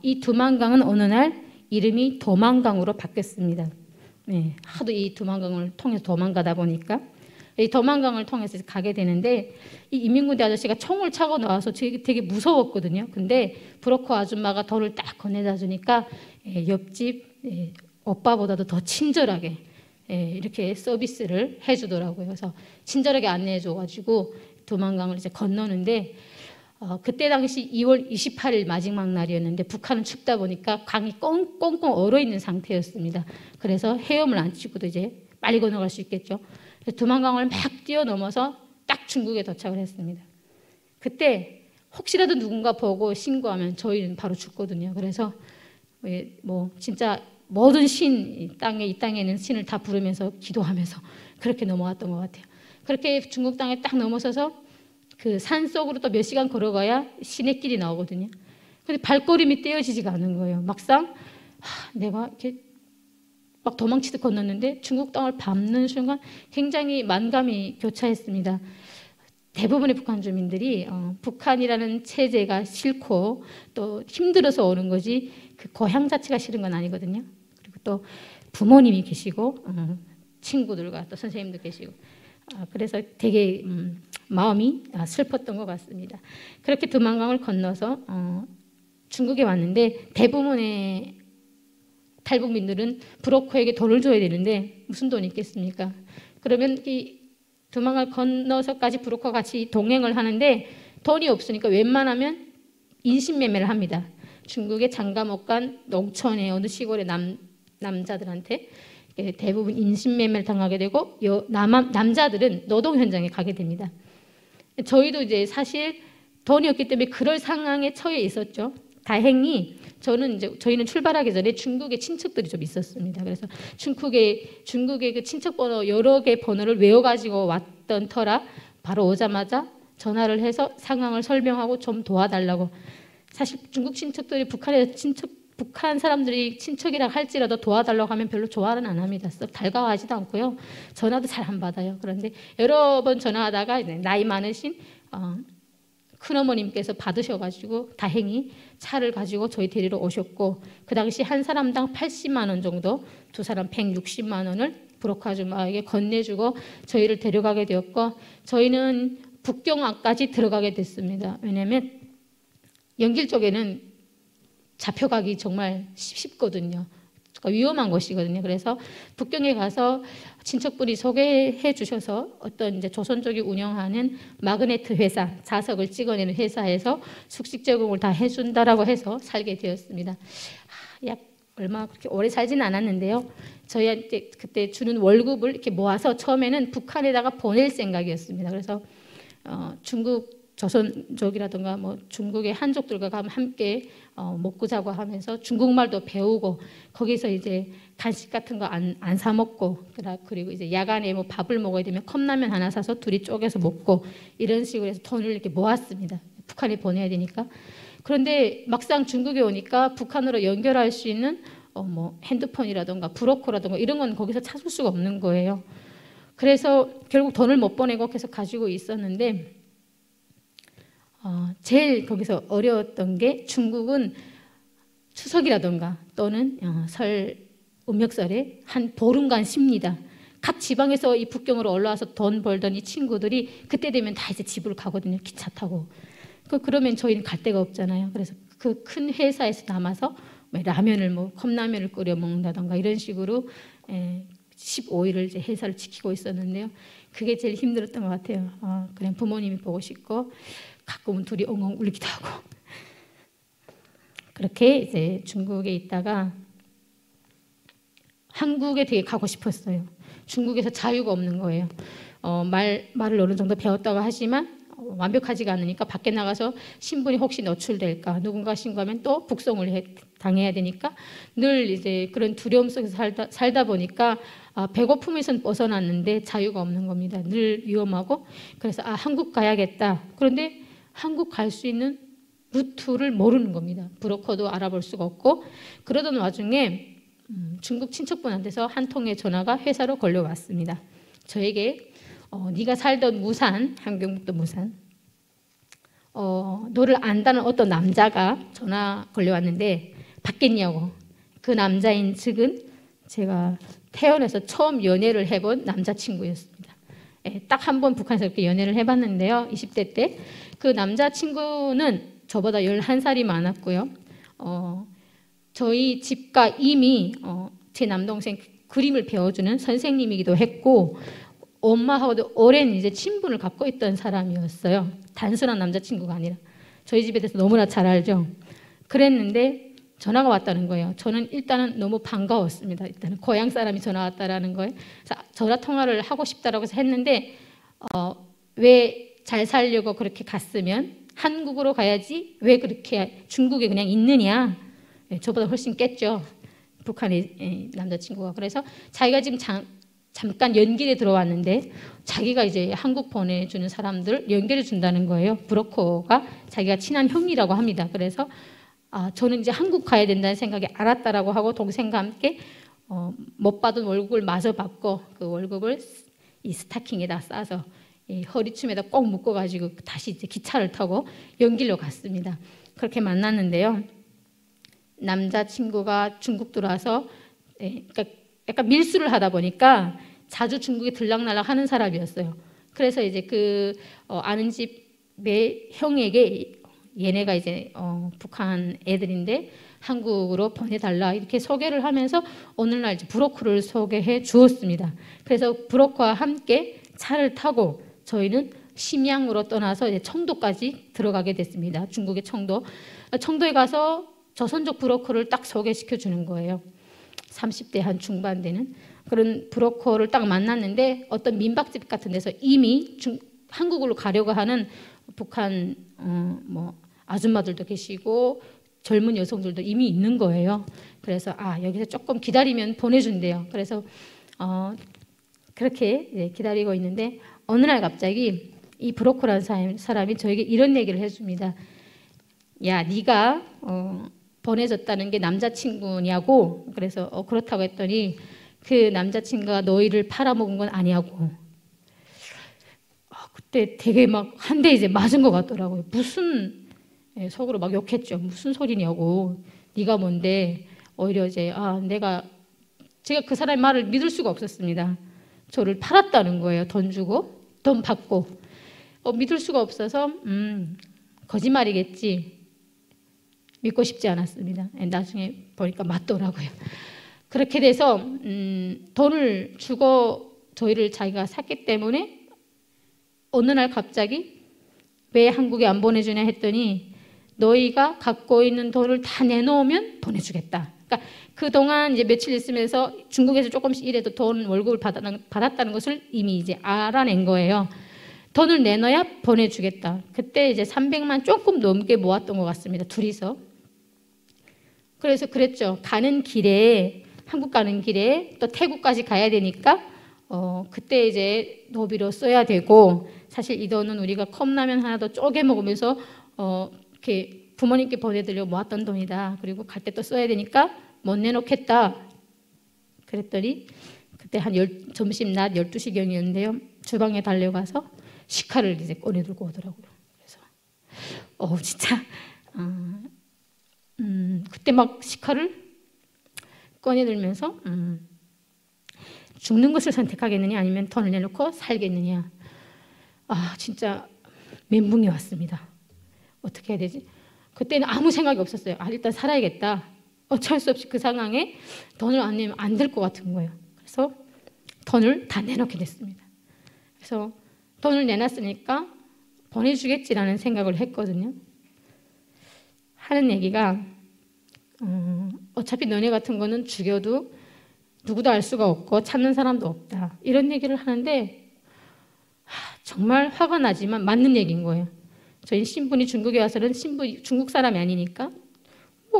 이 두만강은 어느 날 이름이 도만강으로 바뀌었습니다. 하도 이 두만강을 통해서 도망가다 보니까 이 도만강을 통해서 가게 되는데 이 인민군대 아저씨가 총을 차고 나와서 되게 무서웠거든요. 근데 브로커 아줌마가 돈을 딱 건네다 주니까 옆집 오빠보다도 더 친절하게 이렇게 서비스를 해주더라고요. 그래서 친절하게 안내해줘가지고 두만강을 이제 건너는데 그때 당시 2월 28일 마지막 날이었는데 북한은 춥다 보니까 강이 꽁꽁 얼어있는 상태였습니다. 그래서 헤엄을 안 치고도 이제 빨리 건너갈 수 있겠죠. 그래서 두만강을 막 뛰어넘어서 딱 중국에 도착을 했습니다. 그때 혹시라도 누군가 보고 신고하면 저희는 바로 죽거든요. 그래서 뭐 진짜 모든 이 땅에는 신을 다 부르면서 기도하면서 그렇게 넘어왔던 것 같아요. 그렇게 중국 땅에 딱 넘어서서 그 산 속으로 또 몇 시간 걸어가야 신의 길이 나오거든요. 근데 발걸음이 떼어지지가 않은 거예요. 막상 내가 이렇게 막 도망치듯 건넜는데 중국 땅을 밟는 순간 굉장히 만감이 교차했습니다. 대부분의 북한 주민들이 북한이라는 체제가 싫고 또 힘들어서 오는 거지 그 고향 자체가 싫은 건 아니거든요. 그리고 또 부모님이 계시고 친구들과 또 선생님도 계시고 그래서 되게 마음이 슬펐던 것 같습니다. 그렇게 두만강을 건너서 중국에 왔는데 대부분의 탈북민들은 브로커에게 돈을 줘야 되는데 무슨 돈이 있겠습니까? 그러면 이 두만강을 건너서까지 브로커 같이 동행을 하는데 돈이 없으니까 웬만하면 인신매매를 합니다. 중국의 장가 못 간 농촌의 어느 시골의 남자들한테 대부분 인신매매를 당하게 되고 남자들은 노동 현장에 가게 됩니다. 저희도 이제 사실 돈이 없기 때문에 그럴 상황에 처해 있었죠. 다행히 저희는 출발하기 전에 중국에 친척들이 좀 있었습니다. 그래서 중국의 그 친척 번호 여러 개 번호를 외워가지고 왔던 터라 바로 오자마자 전화를 해서 상황을 설명하고 좀 도와달라고. 사실 중국 친척들이 북한 사람들이 친척이라 할지라도 도와달라고 하면 별로 좋아는 안 합니다. 썩 달가워하지도 않고요. 전화도 잘 안 받아요. 그런데 여러 번 전화하다가 나이 많으신 큰어머님께서 받으셔가지고 다행히 차를 가지고 저희 데리러 오셨고 그 당시 한 사람당 80만 원 정도, 두 사람 160만 원을 브로커 아줌마에게 건네주고 저희를 데려가게 되었고 저희는 북경항까지 들어가게 됐습니다. 왜냐하면 연길 쪽에는 잡혀가기 정말 쉽거든요. 위험한 곳이거든요. 그래서 북경에 가서 친척분이 소개해 주셔서 어떤 이제 조선족이 운영하는 마그네트 회사, 자석을 찍어내는 회사에서 숙식 제공을 다 해준다라고 해서 살게 되었습니다. 약 얼마 그렇게 오래 살지는 않았는데요. 저희한테 그때 주는 월급을 이렇게 모아서 처음에는 북한에다가 보낼 생각이었습니다. 그래서 중국 조선족이라든가 뭐 중국의 한족들과 함께 먹고 자고 하면서 중국말도 배우고 거기서 이제 간식 같은 거 안 사 먹고 그리고 이제 야간에 뭐 밥을 먹어야 되면 컵라면 하나 사서 둘이 쪼개서 먹고 이런 식으로 해서 돈을 이렇게 모았습니다. 북한에 보내야 되니까. 그런데 막상 중국에 오니까 북한으로 연결할 수 있는 뭐 핸드폰이라든가 브로커라든가 이런 건 거기서 찾을 수가 없는 거예요. 그래서 결국 돈을 못 보내고 계속 가지고 있었는데 제일 거기서 어려웠던 게 중국은 추석이라든가 또는 설 음력설에 한 보름간 쉽니다. 각 지방에서 이 북경으로 올라와서 돈 벌던 이 친구들이 그때 되면 다 이제 집으로 가거든요. 기차 타고. 그러면 저희는 갈 데가 없잖아요. 그래서 그 큰 회사에서 남아서 라면을 컵라면을 끓여 먹는다던가 이런 식으로 15일을 이제 회사를 지키고 있었는데요. 그게 제일 힘들었던 것 같아요. 그냥 부모님이 보고 싶고 가끔은 둘이 엉엉 울기도 하고 그렇게 이제 중국에 있다가 한국에 되게 가고 싶었어요. 중국에서 자유가 없는 거예요. 말을 어느 정도 배웠다고 하지만 완벽하지가 않으니까 밖에 나가서 신분이 혹시 노출될까 누군가 신고하면 또 북송을 당해야 되니까 늘 이제 그런 두려움 속에서 살다 보니까 배고픔에선 벗어났는데 자유가 없는 겁니다. 늘 위험하고 그래서 한국 가야겠다. 그런데 한국 갈 수 있는 루트를 모르는 겁니다. 브로커도 알아볼 수가 없고 그러던 와중에 중국 친척분한테서 한 통의 전화가 회사로 걸려왔습니다. 저에게 네가 살던 무산, 함경북도 무산 너를 안다는 어떤 남자가 전화 걸려왔는데 받겠냐고. 그 남자인 측은 제가 태어나서 처음 연애를 해본 남자친구였습니다. 딱 한 번 북한에서 이렇게 연애를 해봤는데요. 20대 때. 그 남자친구는 저보다 11살이 많았고요. 저희 집과 이미 제 남동생 그림을 배워주는 선생님이기도 했고 엄마하고도 오랜 이제 친분을 갖고 있던 사람이었어요. 단순한 남자친구가 아니라. 저희 집에 대해서 너무나 잘 알죠. 그랬는데 전화가 왔다는 거예요. 저는 일단은 너무 반가웠습니다. 일단은 고향 사람이 전화 왔다라는 거예요. 그래서 전화 통화를 하고 싶다라고 해서 했는데 왜 잘 살려고 그렇게 갔으면 한국으로 가야지 왜 그렇게 중국에 그냥 있느냐. 저보다 훨씬 깼죠. 북한의 남자친구가. 그래서 자기가 지금 잠깐 연길에 들어왔는데 자기가 이제 한국 보내주는 사람들 연결해 준다는 거예요. 브로커가 자기가 친한 형이라고 합니다. 그래서 저는 이제 한국 가야 된다는 생각이 알았다라고 하고 동생과 함께 못 받은 월급을 마저 받고 그 월급을 이 스타킹에다 싸서 이 허리춤에다 꼭 묶어가지고 다시 이제 기차를 타고 연길로 갔습니다. 그렇게 만났는데요. 남자친구가 중국 들어와서 그러니까 약간 밀수를 하다 보니까 자주 중국에 들락날락 하는 사람이었어요. 그래서 이제 아는 집의 형에게 얘네가 이제 북한 애들인데 한국으로 보내달라 이렇게 소개를 하면서 어느 날 이제 브로커를 소개해 주었습니다. 그래서 브로커와 함께 차를 타고 저희는 심양으로 떠나서 이제 청도까지 들어가게 됐습니다. 중국의 청도. 청도에 가서 조선족 브로커를 딱 소개시켜 주는 거예요. 30대 한 중반 되는 그런 브로커를 딱 만났는데 어떤 민박집 같은 데서 이미 한국으로 가려고 하는 북한 아줌마들도 계시고 젊은 여성들도 이미 있는 거예요. 그래서 여기서 조금 기다리면 보내준대요. 그래서 그렇게 기다리고 있는데 어느 날 갑자기 이 브로커라는 사람이 저에게 이런 얘기를 해줍니다. 야, 네가 보내줬다는 게 남자친구냐고. 그래서 그렇다고 했더니 그 남자친구가 너희를 팔아먹은 건 아니냐고. 그때 되게 막 한 대 이제 맞은 것 같더라고요. 속으로 막 욕했죠. 무슨 소리냐고. 네가 뭔데. 오히려 이제 제가 그 사람의 말을 믿을 수가 없었습니다. 저를 팔았다는 거예요. 돈 주고 돈 받고 믿을 수가 없어서 거짓말이겠지. 믿고 싶지 않았습니다. 나중에 보니까 맞더라고요. 그렇게 돼서 돈을 주고 저희를 자기가 샀기 때문에 어느 날 갑자기 왜 한국에 안 보내주냐 했더니 너희가 갖고 있는 돈을 다 내놓으면 보내주겠다. 그러니까 그동안 이제 며칠 있으면서 중국에서 조금씩 일해도 돈 월급을 받았다는 것을 이미 이제 알아낸 거예요. 돈을 내놔야 보내주겠다. 그때 이제 300만 조금 넘게 모았던 것 같습니다. 둘이서. 그래서 그랬죠. 한국 가는 길에 또 태국까지 가야 되니까 그때 이제 노비로 써야 되고 사실 이 돈은 우리가 컵라면 하나 더 쪼개 먹으면서 이렇게 부모님께 보내드리려고 모았던 돈이다. 그리고 갈 때 또 써야 되니까 못 내놓겠다. 그랬더니 그때 점심 낮 12시경이었는데요. 주방에 달려가서 식칼을 이제 꺼내 들고 오더라고요. 그래서 진짜 그때 막 식칼을 꺼내 들면서 죽는 것을 선택하겠느냐 아니면 돈을 내놓고 살겠느냐. 진짜 멘붕이 왔습니다. 어떻게 해야 되지? 그때는 아무 생각이 없었어요. 일단 살아야겠다. 어쩔 수 없이 그 상황에 돈을 안 내면 안 될 것 같은 거예요. 그래서 돈을 다 내놓게 됐습니다. 그래서 돈을 내놨으니까 보내주겠지라는 생각을 했거든요. 하는 얘기가 어차피 너네 같은 거는 죽여도 누구도 알 수가 없고 찾는 사람도 없다. 이런 얘기를 하는데 정말 화가 나지만 맞는 얘기인 거예요. 저희 신분이 중국에 와서는 중국 사람이 아니니까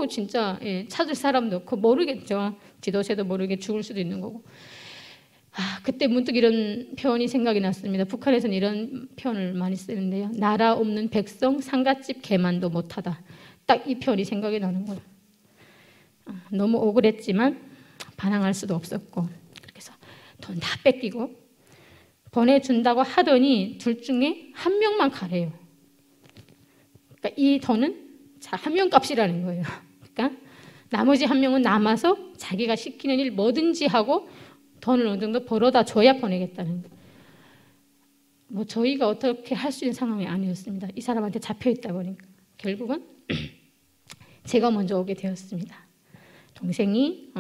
진짜 찾을 사람도 없고 모르겠죠. 지도세도 모르게 죽을 수도 있는 거고. 그때 문득 이런 표현이 생각이 났습니다. 북한에서는 이런 표현을 많이 쓰는데요. 나라 없는 백성 상갓집 개만도 못하다. 딱 이 표현이 생각이 나는 거예요. 너무 억울했지만 반항할 수도 없었고 그렇게 해서 돈 다 뺏기고 보내준다고 하더니 둘 중에 한 명만 가래요. 그러니까 이 돈은 한 명 값이라는 거예요. 그러니까 나머지 한 명은 남아서 자기가 시키는 일 뭐든지 하고 돈을 어느 정도 벌어다 줘야 보내겠다는 거예요. 저희가 어떻게 할 수 있는 상황이 아니었습니다. 이 사람한테 잡혀있다 보니까 결국은 제가 먼저 오게 되었습니다. 동생이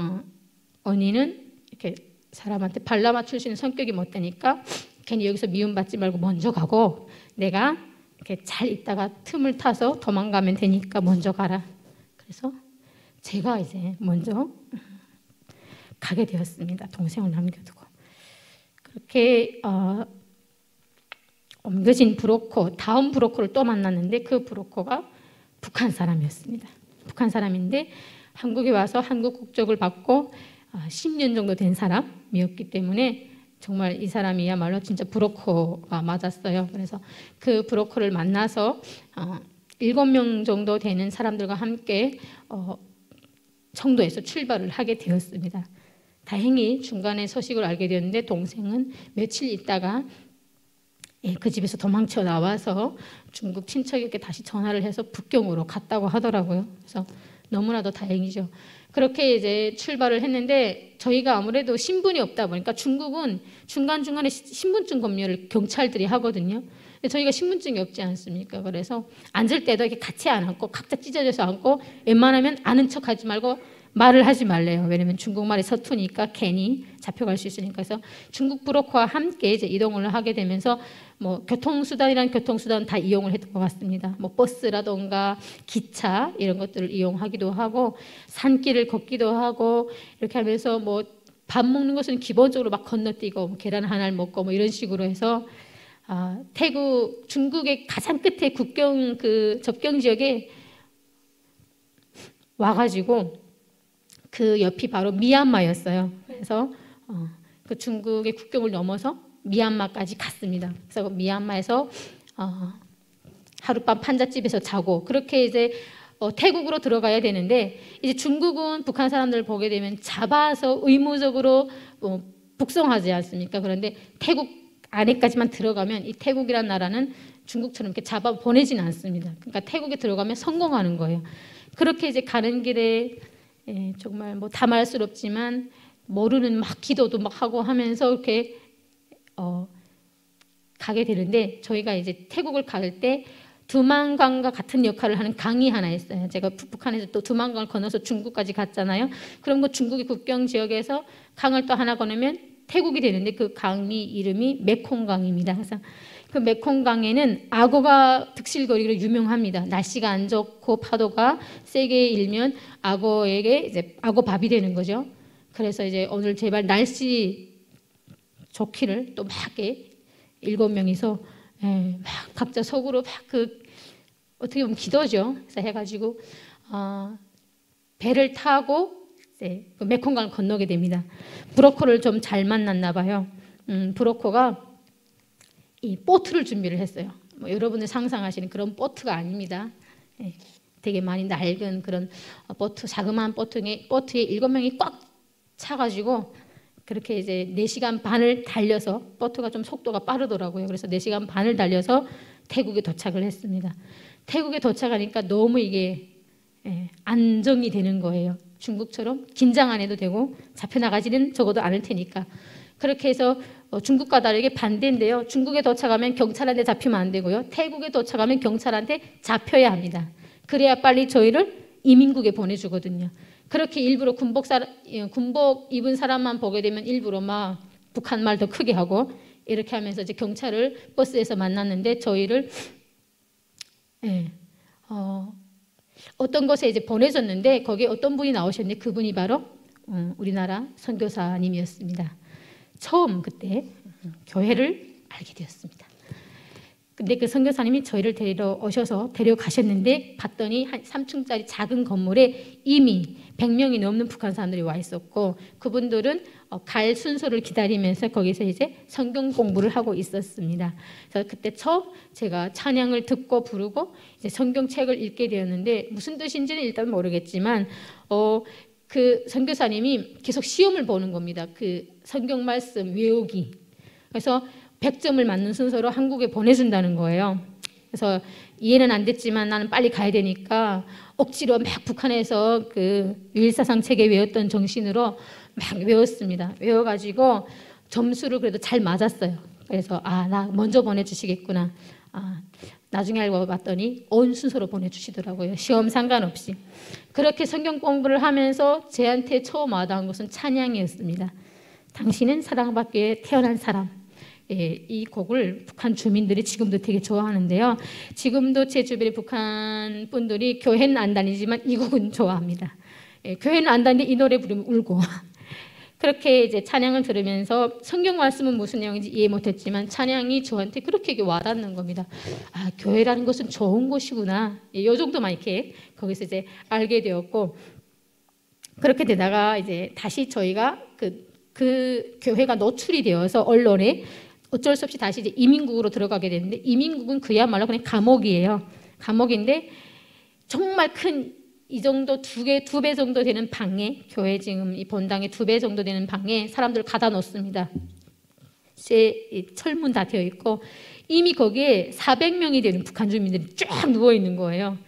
언니는 이렇게 사람한테 발라맞출 수 있는 성격이 못 되니까 괜히 여기서 미움받지 말고 먼저 가고 내가 이렇게 잘 있다가 틈을 타서 도망가면 되니까 먼저 가라. 그래서 제가 이제 먼저 가게 되었습니다. 동생을 남겨두고. 그렇게 옮겨진 브로커, 다음 브로커를 또 만났는데 그 브로커가 북한 사람이었습니다. 북한 사람인데 한국에 와서 한국 국적을 받고 10년 정도 된 사람이었기 때문에 정말 이 사람이야말로 진짜 브로커가 맞았어요. 그래서 그 브로커를 만나서 7명 정도 되는 사람들과 함께 청도에서 출발을 하게 되었습니다. 다행히 중간에 소식을 알게 되었는데 동생은 며칠 있다가 그 집에서 도망쳐 나와서 중국 친척에게 다시 전화를 해서 북경으로 갔다고 하더라고요. 그래서 너무나도 다행이죠. 그렇게 이제 출발을 했는데 저희가 아무래도 신분이 없다 보니까 중국은 중간중간에 신분증 검열을 경찰들이 하거든요. 근데 저희가 신분증이 없지 않습니까? 그래서 앉을 때도 이렇게 같이 안 앉고 각자 찢어져서 앉고 웬만하면 아는 척 하지 말고 말을 하지 말래요. 왜냐면 중국말이 서투니까 괜히 잡혀갈 수 있으니까. 그래서 중국 브로커와 함께 이제 이동을 하게 되면서 뭐 교통수단이란 교통수단 다 이용을 했던 것 같습니다. 뭐 버스라던가 기차 이런 것들을 이용하기도 하고 산길을 걷기도 하고 이렇게 하면서 뭐 밥 먹는 것은 기본적으로 막 건너뛰고 뭐 계란 하나를 먹고 뭐 이런 식으로 해서 태국 중국의 가장 끝에 국경 그 접경 지역에 와가지고 그 옆이 바로 미얀마였어요. 그래서 그 중국의 국경을 넘어서 미얀마까지 갔습니다. 그래서 미얀마에서 하룻밤 판잣집에서 자고 그렇게 이제 태국으로 들어가야 되는데 이제 중국은 북한 사람들을 보게 되면 잡아서 의무적으로 북송하지 않습니까? 그런데 태국 안에까지만 들어가면 이 태국이라는 나라는 중국처럼 이렇게 잡아 보내지는 않습니다. 그러니까 태국에 들어가면 성공하는 거예요. 그렇게 이제 가는 길에 정말 뭐 다 말스럽지만 모르는 막 기도도 막 하고 하면서 이렇게 가게 되는데 저희가 이제 태국을 갈 때 두만강과 같은 역할을 하는 강이 하나 있어요. 제가 북한에서 또 두만강을 건너서 중국까지 갔잖아요. 그럼 그 중국의 국경 지역에서 강을 또 하나 건너면 태국이 되는데 그 강이 이름이 메콩강입니다. 그래서 그 메콩강에는 악어가 득실거리기로 유명합니다. 날씨가 안 좋고 파도가 세게 일면 악어에게 이제 악어밥이 되는 거죠. 그래서 이제 오늘 제발 날씨 좋기를 또 막 7명이서 막 각자 속으로 막 그 어떻게 보면 기도죠. 그래서 해가지고 배를 타고 그 메콩강을 건너게 됩니다. 브로커를 좀 잘 만났나 봐요. 브로커가 이 보트를 준비를 했어요. 뭐 여러분들 상상하시는 그런 보트가 아닙니다. 되게 많이 낡은 그런 보트, 자그마한 보트에 7명이 꽉 차가지고 그렇게 이제 4시간 반을 달려서 보트가 좀 속도가 빠르더라고요. 그래서 4시간 반을 달려서 태국에 도착을 했습니다. 태국에 도착하니까 너무 이게 안정이 되는 거예요. 중국처럼 긴장 안 해도 되고 잡혀나가지는 적어도 않을 테니까. 그렇게 해서 중국과 다르게 반대인데요. 중국에 도착하면 경찰한테 잡히면 안 되고요. 태국에 도착하면 경찰한테 잡혀야 합니다. 그래야 빨리 저희를 이민국에 보내주거든요. 그렇게 일부러 군복 입은 사람만 보게 되면 일부러 막 북한 말 더 크게 하고 이렇게 하면서 이제 경찰을 버스에서 만났는데 저희를 어떤 곳에 이제 보내줬는데 거기에 어떤 분이 나오셨는데 그분이 바로 우리나라 선교사님이었습니다. 처음 그때 교회를 알게 되었습니다. 근데 그 선교사님이 저희를 데리러 오셔서 데려가셨는데 봤더니 한 3층짜리 작은 건물에 이미 100명이 넘는 북한 사람들이 와 있었고 그분들은 갈 순서를 기다리면서 거기서 이제 성경 공부를 하고 있었습니다. 그래서 그때 처음 제가 찬양을 듣고 부르고 이제 성경책을 읽게 되었는데 무슨 뜻인지는 일단 모르겠지만 그 선교사님이 계속 시험을 보는 겁니다. 그 성경 말씀 외우기. 그래서 100점을 맞는 순서로 한국에 보내준다는 거예요. 그래서 이해는 안 됐지만 나는 빨리 가야 되니까 억지로 막 북한에서 그 유일사상 책에 외웠던 정신으로 막 외웠습니다. 외워가지고 점수를 그래도 잘 맞았어요. 그래서 나 먼저 보내주시겠구나. 나중에 알고 봤더니 온 순서로 보내주시더라고요. 시험 상관없이. 그렇게 성경 공부를 하면서 제한테 처음 와닿은 것은 찬양이었습니다. 당신은 사랑받기에 태어난 사람. 이 곡을 북한 주민들이 지금도 되게 좋아하는데요. 지금도 제 주변의 북한 분들이 교회는 안 다니지만 이 곡은 좋아합니다. 교회는 안 다니는데 이 노래 부르면 울고 그렇게 이제 찬양을 들으면서 성경 말씀은 무슨 내용인지 이해 못했지만 찬양이 저한테 그렇게 와닿는 겁니다. 아, 교회라는 것은 좋은 곳이구나. 이 정도만 이렇게 거기서 이제 알게 되었고, 그렇게 되다가 이제 다시 저희가 그 교회가 노출이 되어서 언론에 어쩔 수 없이 다시 이제 이민국으로 들어가게 되는데, 이민국은 그야말로 그냥 감옥이에요. 감옥인데 정말 큰 이 정도 두 배 정도 되는 방에, 교회 지금 이 본당에 2배 정도 되는 방에 사람들 가다 놓습니다. 철문 다 되어 있고 이미 거기에 400명이 되는 북한 주민들이 쫙 누워 있는 거예요.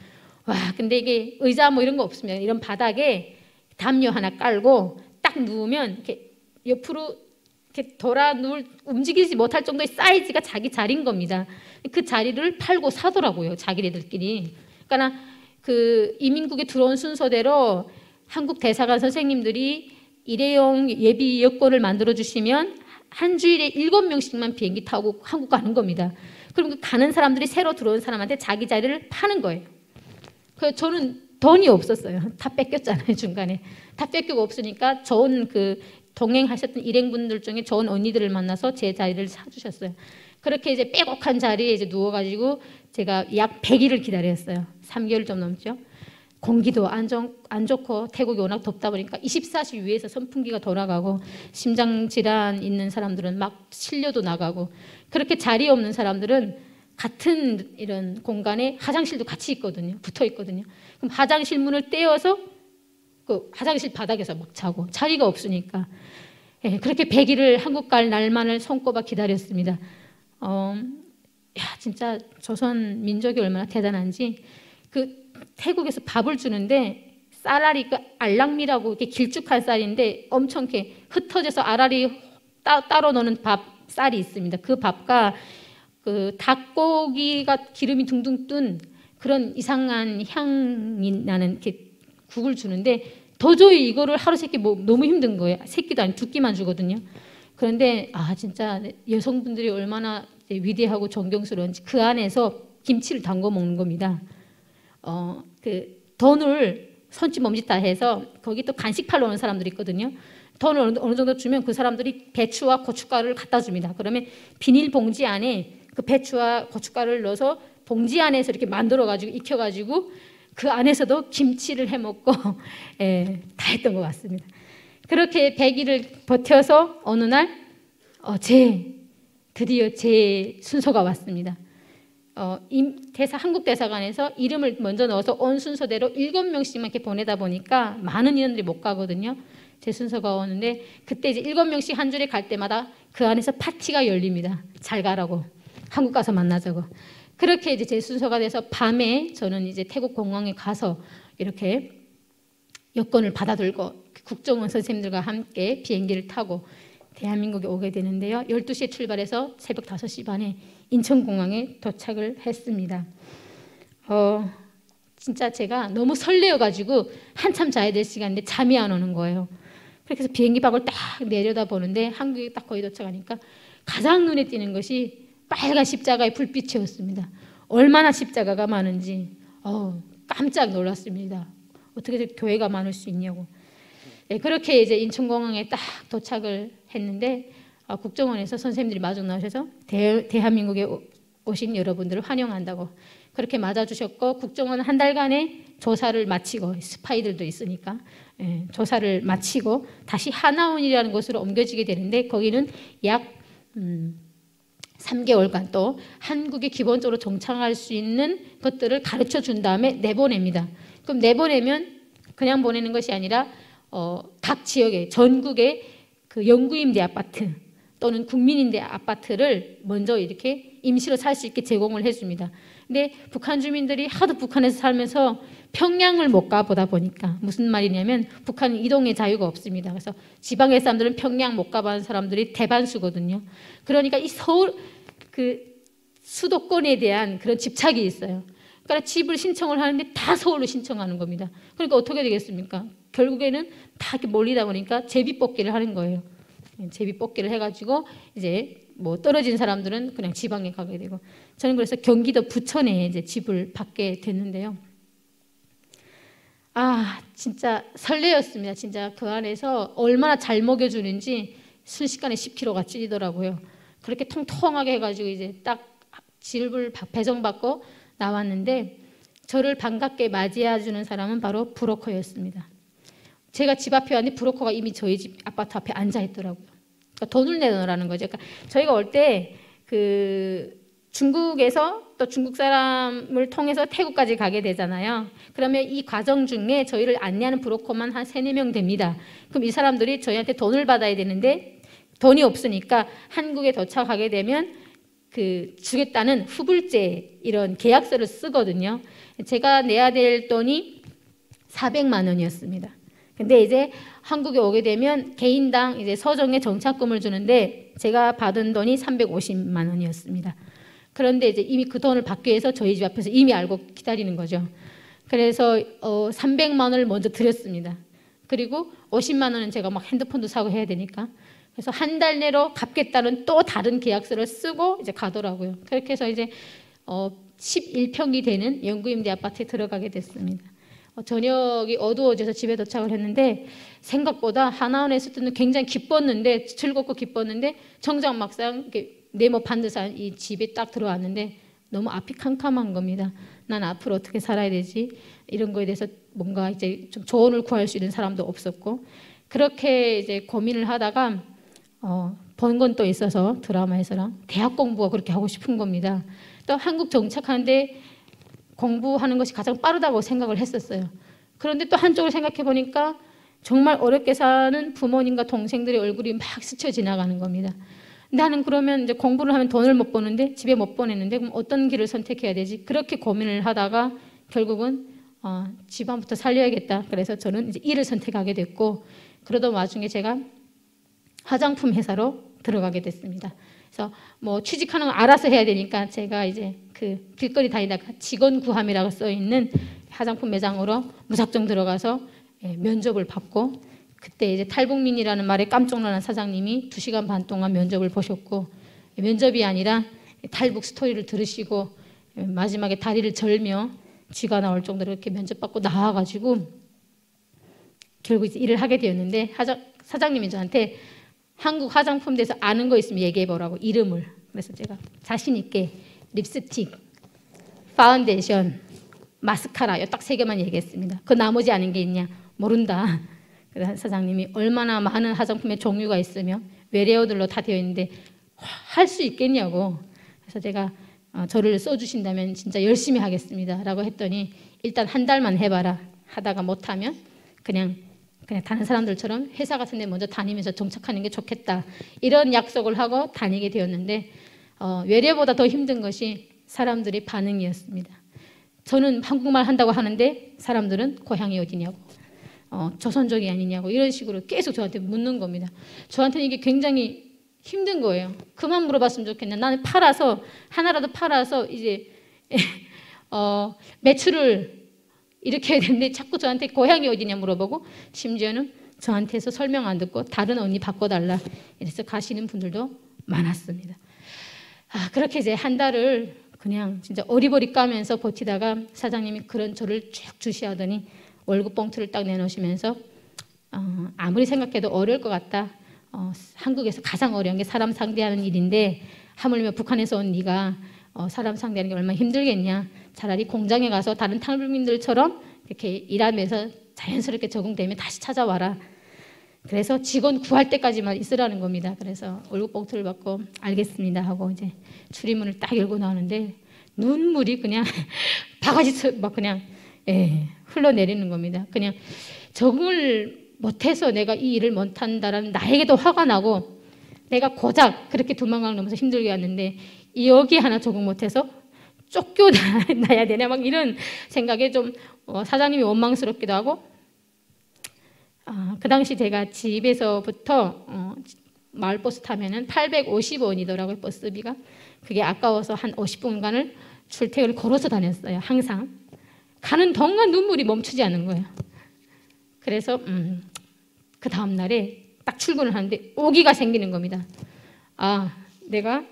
와, 근데 이게 의자 뭐 이런 거 없습니다. 이런 바닥에 담요 하나 깔고 딱 누우면 이렇게 옆으로 이렇게 움직이지 못할 정도의 사이즈가 자기 자리인 겁니다. 그 자리를 팔고 사더라고요, 자기네들끼리. 그러니까 그 이민국에 들어온 순서대로 한국 대사관 선생님들이 일회용 예비 여권을 만들어 주시면 한 주일에 7명씩만 비행기 타고 한국 가는 겁니다. 그럼 가는 사람들이 새로 들어온 사람한테 자기 자리를 파는 거예요. 그래서 저는 돈이 없었어요. 다 뺏겼잖아요, 중간에. 다 뺏기고 없으니까 좋은 그 동행하셨던 일행분들 중에 좋은 언니들을 만나서 제 자리를 사주셨어요. 그렇게 이제 빼곡한 자리에 이제 누워가지고 제가 약 100일을 기다렸어요. 3개월 좀 넘죠. 공기도 안 좋고 태국이 워낙 덥다 보니까 24시 위에서 선풍기가 돌아가고 심장 질환 있는 사람들은 막 실려도 나가고, 그렇게 자리 없는 사람들은 같은 이런 공간에 화장실도 같이 있거든요. 붙어 있거든요. 그럼 화장실 문을 떼어서 그 화장실 바닥에서 막 자고, 자리가 없으니까. 예, 그렇게 100일을 한국 갈 날만을 손꼽아 기다렸습니다. 진짜 조선 민족이 얼마나 대단한지, 그 태국에서 밥을 주는데 쌀알이 그 알랑미라고 이렇게 길쭉한 쌀인데 엄청 이렇게 흩어져서 알알이 따로 노는 쌀이 있습니다. 그 밥과 그 닭고기가 기름이 둥둥 뜬 그런 이상한 향이 나는 이렇게 국을 주는데 도저히 이거를 하루 세끼 뭐 너무 힘든 거예요. 세끼도 아니고 2끼만 주거든요. 그런데 진짜 여성분들이 얼마나 위대하고 존경스러운지 그 안에서 김치를 담궈 먹는 겁니다. 그 돈을 손짓 몸짓 다 해서 거기 또 간식 팔러 오는 사람들이 있거든요. 돈을 어느 정도 주면 그 사람들이 배추와 고춧가루를 갖다 줍니다. 그러면 비닐봉지 안에 그 배추와 고춧가루를 넣어서 봉지 안에서 이렇게 만들어가지고 익혀가지고 그 안에서도 김치를 해먹고 다 했던 것 같습니다. 그렇게 100일을 버텨서 어느 날 드디어 제 순서가 왔습니다. 한국 대사관에서 이름을 먼저 넣어서 온 순서대로 7명씩만 이렇게 보내다 보니까 많은 인원들이 못 가거든요. 제 순서가 오는데 그때 이제 7명씩 한 줄에 갈 때마다 그 안에서 파티가 열립니다. 잘 가라고, 한국 가서 만나자고. 그렇게 이제 제 순서가 돼서 밤에 저는 이제 태국 공항에 가서 이렇게 여권을 받아들고 국정원 선생님들과 함께 비행기를 타고 대한민국에 오게 되는데요. 12시에 출발해서 새벽 5시 반에 인천공항에 도착을 했습니다. 진짜 제가 너무 설레어가지고 한참 자야 될 시간인데 잠이 안 오는 거예요. 그래서 비행기 밖을 딱 내려다 보는데 한국에 딱 거의 도착하니까 가장 눈에 띄는 것이 빨간 십자가의 불빛이었습니다. 얼마나 십자가가 많은지 깜짝 놀랐습니다. 어떻게 교회가 많을 수 있냐고. 그렇게 이제 인천공항에 딱 도착을 했는데 국정원에서 선생님들이 마중 나오셔서 대한민국에 오신 여러분들을 환영한다고 그렇게 맞아주셨고, 국정원 한 달간의 조사를 마치고, 스파이들도 있으니까 조사를 마치고 다시 하나원이라는 곳으로 옮겨지게 되는데, 거기는 약 3개월간 또 한국에 기본적으로 정착할 수 있는 것들을 가르쳐 준 다음에 내보냅니다. 그럼 내보내면 그냥 보내는 것이 아니라 각 지역에, 전국에 그 영구임대 아파트 또는 국민임대 아파트를 먼저 이렇게 임시로 살 수 있게 제공을 해줍니다. 근데 북한 주민들이 하도 북한에서 살면서 평양을 못 가보다 보니까, 무슨 말이냐면 북한은 이동의 자유가 없습니다. 그래서 지방의 사람들은 평양 못 가본 사람들이 대반수거든요. 그러니까 이 서울 그 수도권에 대한 그런 집착이 있어요. 그러니까 집을 신청을 하는데 다 서울로 신청하는 겁니다. 그러니까 어떻게 되겠습니까? 결국에는 다 이렇게 몰리다 보니까 제비뽑기를 하는 거예요. 제비뽑기를 해가지고 이제 뭐 떨어진 사람들은 그냥 지방에 가게 되고, 저는 그래서 경기도 부천에 이제 집을 받게 됐는데요. 진짜 설레었습니다. 진짜 그 안에서 얼마나 잘 먹여주는지 순식간에 10kg가 찌더라고요. 그렇게 통통하게 해가지고 이제 딱 집을 배정받고 나왔는데 저를 반갑게 맞이해주는 사람은 바로 브로커였습니다. 제가 집 앞에 왔는데 브로커가 이미 저희 집 아파트 앞에 앉아 있더라고요. 그러니까 돈을 내놓으라는 거죠. 그러니까 저희가 올 때 중국에서 또 중국 사람을 통해서 태국까지 가게 되잖아요. 그러면 이 과정 중에 저희를 안내하는 브로커만 한 3-4명 됩니다. 그럼 이 사람들이 저희한테 돈을 받아야 되는데 돈이 없으니까 한국에 도착하게 되면 주겠다는 후불제 이런 계약서를 쓰거든요. 제가 내야 될 돈이 400만 원이었습니다. 근데 이제 한국에 오게 되면 개인당 이제 서정에 정착금을 주는데 제가 받은 돈이 350만 원이었습니다. 그런데 이제 이미 그 돈을 받기 위해서 저희 집 앞에서 이미 알고 기다리는 거죠. 그래서 300만 원을 먼저 드렸습니다. 그리고 50만 원은 제가 막 핸드폰도 사고 해야 되니까. 그래서 한 달 내로 갚겠다는 또 다른 계약서를 쓰고 이제 가더라고요. 그렇게 해서 이제 11평이 되는 영구임대 아파트에 들어가게 됐습니다. 저녁이 어두워져서 집에 도착을 했는데 생각보다 하나원에 있을 때는 굉장히 기뻤는데 즐겁고 기뻤는데 정작 막상 네모 반듯한 이 집에 딱 들어왔는데 너무 앞이 캄캄한 겁니다. 난 앞으로 어떻게 살아야 되지? 이런 거에 대해서 뭔가 이제 좀 조언을 구할 수 있는 사람도 없었고 그렇게 이제 고민을 하다가 본 건 또 있어서 드라마에서랑 대학 공부가 그렇게 하고 싶은 겁니다. 또 한국 정착하는데 공부하는 것이 가장 빠르다고 생각을 했었어요. 그런데 또 한쪽을 생각해 보니까 정말 어렵게 사는 부모님과 동생들의 얼굴이 막 스쳐 지나가는 겁니다. 나는 그러면 이제 공부를 하면 돈을 못 버는데 집에 못 보내는데 그럼 어떤 길을 선택해야 되지? 그렇게 고민을 하다가 결국은 집안부터 살려야겠다. 그래서 저는 이제 일을 선택하게 됐고 그러던 와중에 제가 화장품 회사로 들어가게 됐습니다. 그래서 뭐 취직하는 거 알아서 해야 되니까 제가 이제 길거리 다니다가 직원 구함이라고 써 있는 화장품 매장으로 무작정 들어가서 면접을 받고 그때 이제 탈북민이라는 말에 깜짝 놀란 사장님이 2시간 반 동안 면접을 보셨고 면접이 아니라 탈북 스토리를 들으시고 마지막에 다리를 절며 쥐가 나올 정도로 이렇게 면접받고 나와가지고 결국 이제 일을 하게 되었는데 사장님이 저한테 한국 화장품 대해서 아는 거 있으면 얘기해보라고 이름을. 그래서 제가 자신 있게 립스틱, 파운데이션, 마스카라 딱 3개만 얘기했습니다. 그 나머지 아는 게 있냐? 모른다. 그래서 사장님이 얼마나 많은 화장품의 종류가 있으며 외래어들로 다 되어 있는데 할 수 있겠냐고. 그래서 제가 저를 써주신다면 진짜 열심히 하겠습니다 라고 했더니 일단 한 달만 해봐라. 하다가 못하면 그냥 다른 사람들처럼 회사 같은 데 먼저 다니면서 정착하는 게 좋겠다. 이런 약속을 하고 다니게 되었는데 외래보다 더 힘든 것이 사람들의 반응이었습니다. 저는 한국말 한다고 하는데 사람들은 고향이 어디냐고 조선족이 아니냐고 이런 식으로 계속 저한테 묻는 겁니다. 저한테는 이게 굉장히 힘든 거예요. 그만 물어봤으면 좋겠네. 나는 하나라도 팔아서 이제 매출을 이렇게 해야 되는데 자꾸 저한테 고향이 어디냐 물어보고 심지어는 저한테서 설명 안 듣고 다른 언니 바꿔달라 이래서 가시는 분들도 많았습니다. 그렇게 이제 한 달을 그냥 진짜 어리버리 까면서 버티다가 사장님이 그런 저를 쭉 주시하더니 월급 봉투를 딱 내놓으시면서 아무리 생각해도 어려울 것 같다. 한국에서 가장 어려운 게 사람 상대하는 일인데 하물며 북한에서 온 네가 사람 상대하는 게 얼마나 힘들겠냐. 차라리 공장에 가서 다른 탈북민들처럼 이렇게 일하면서 자연스럽게 적응되면 다시 찾아와라. 그래서 직원 구할 때까지만 있으라는 겁니다. 그래서 월급 봉투를 받고 알겠습니다 하고 이제 출입문을 딱 열고 나오는데 눈물이 그냥 바가지 막 그냥 흘러내리는 겁니다. 그냥 적응을 못해서 내가 이 일을 못한다라는 나에게도 화가 나고 내가 고작 그렇게 두만강 넘어서 힘들게 왔는데 여기 하나 적응 못해서 쫓겨나야 되나 막 이런 생각에 좀 사장님이 원망스럽기도 하고 그 당시 제가 집에서부터 마을버스 타면은 850원이더라고요. 버스비가. 그게 아까워서 한 50분간을 출퇴근을 걸어서 다녔어요. 항상. 가는 동안 눈물이 멈추지 않는 거예요. 그래서 그 다음 날에 딱 출근을 하는데 오기가 생기는 겁니다. 내가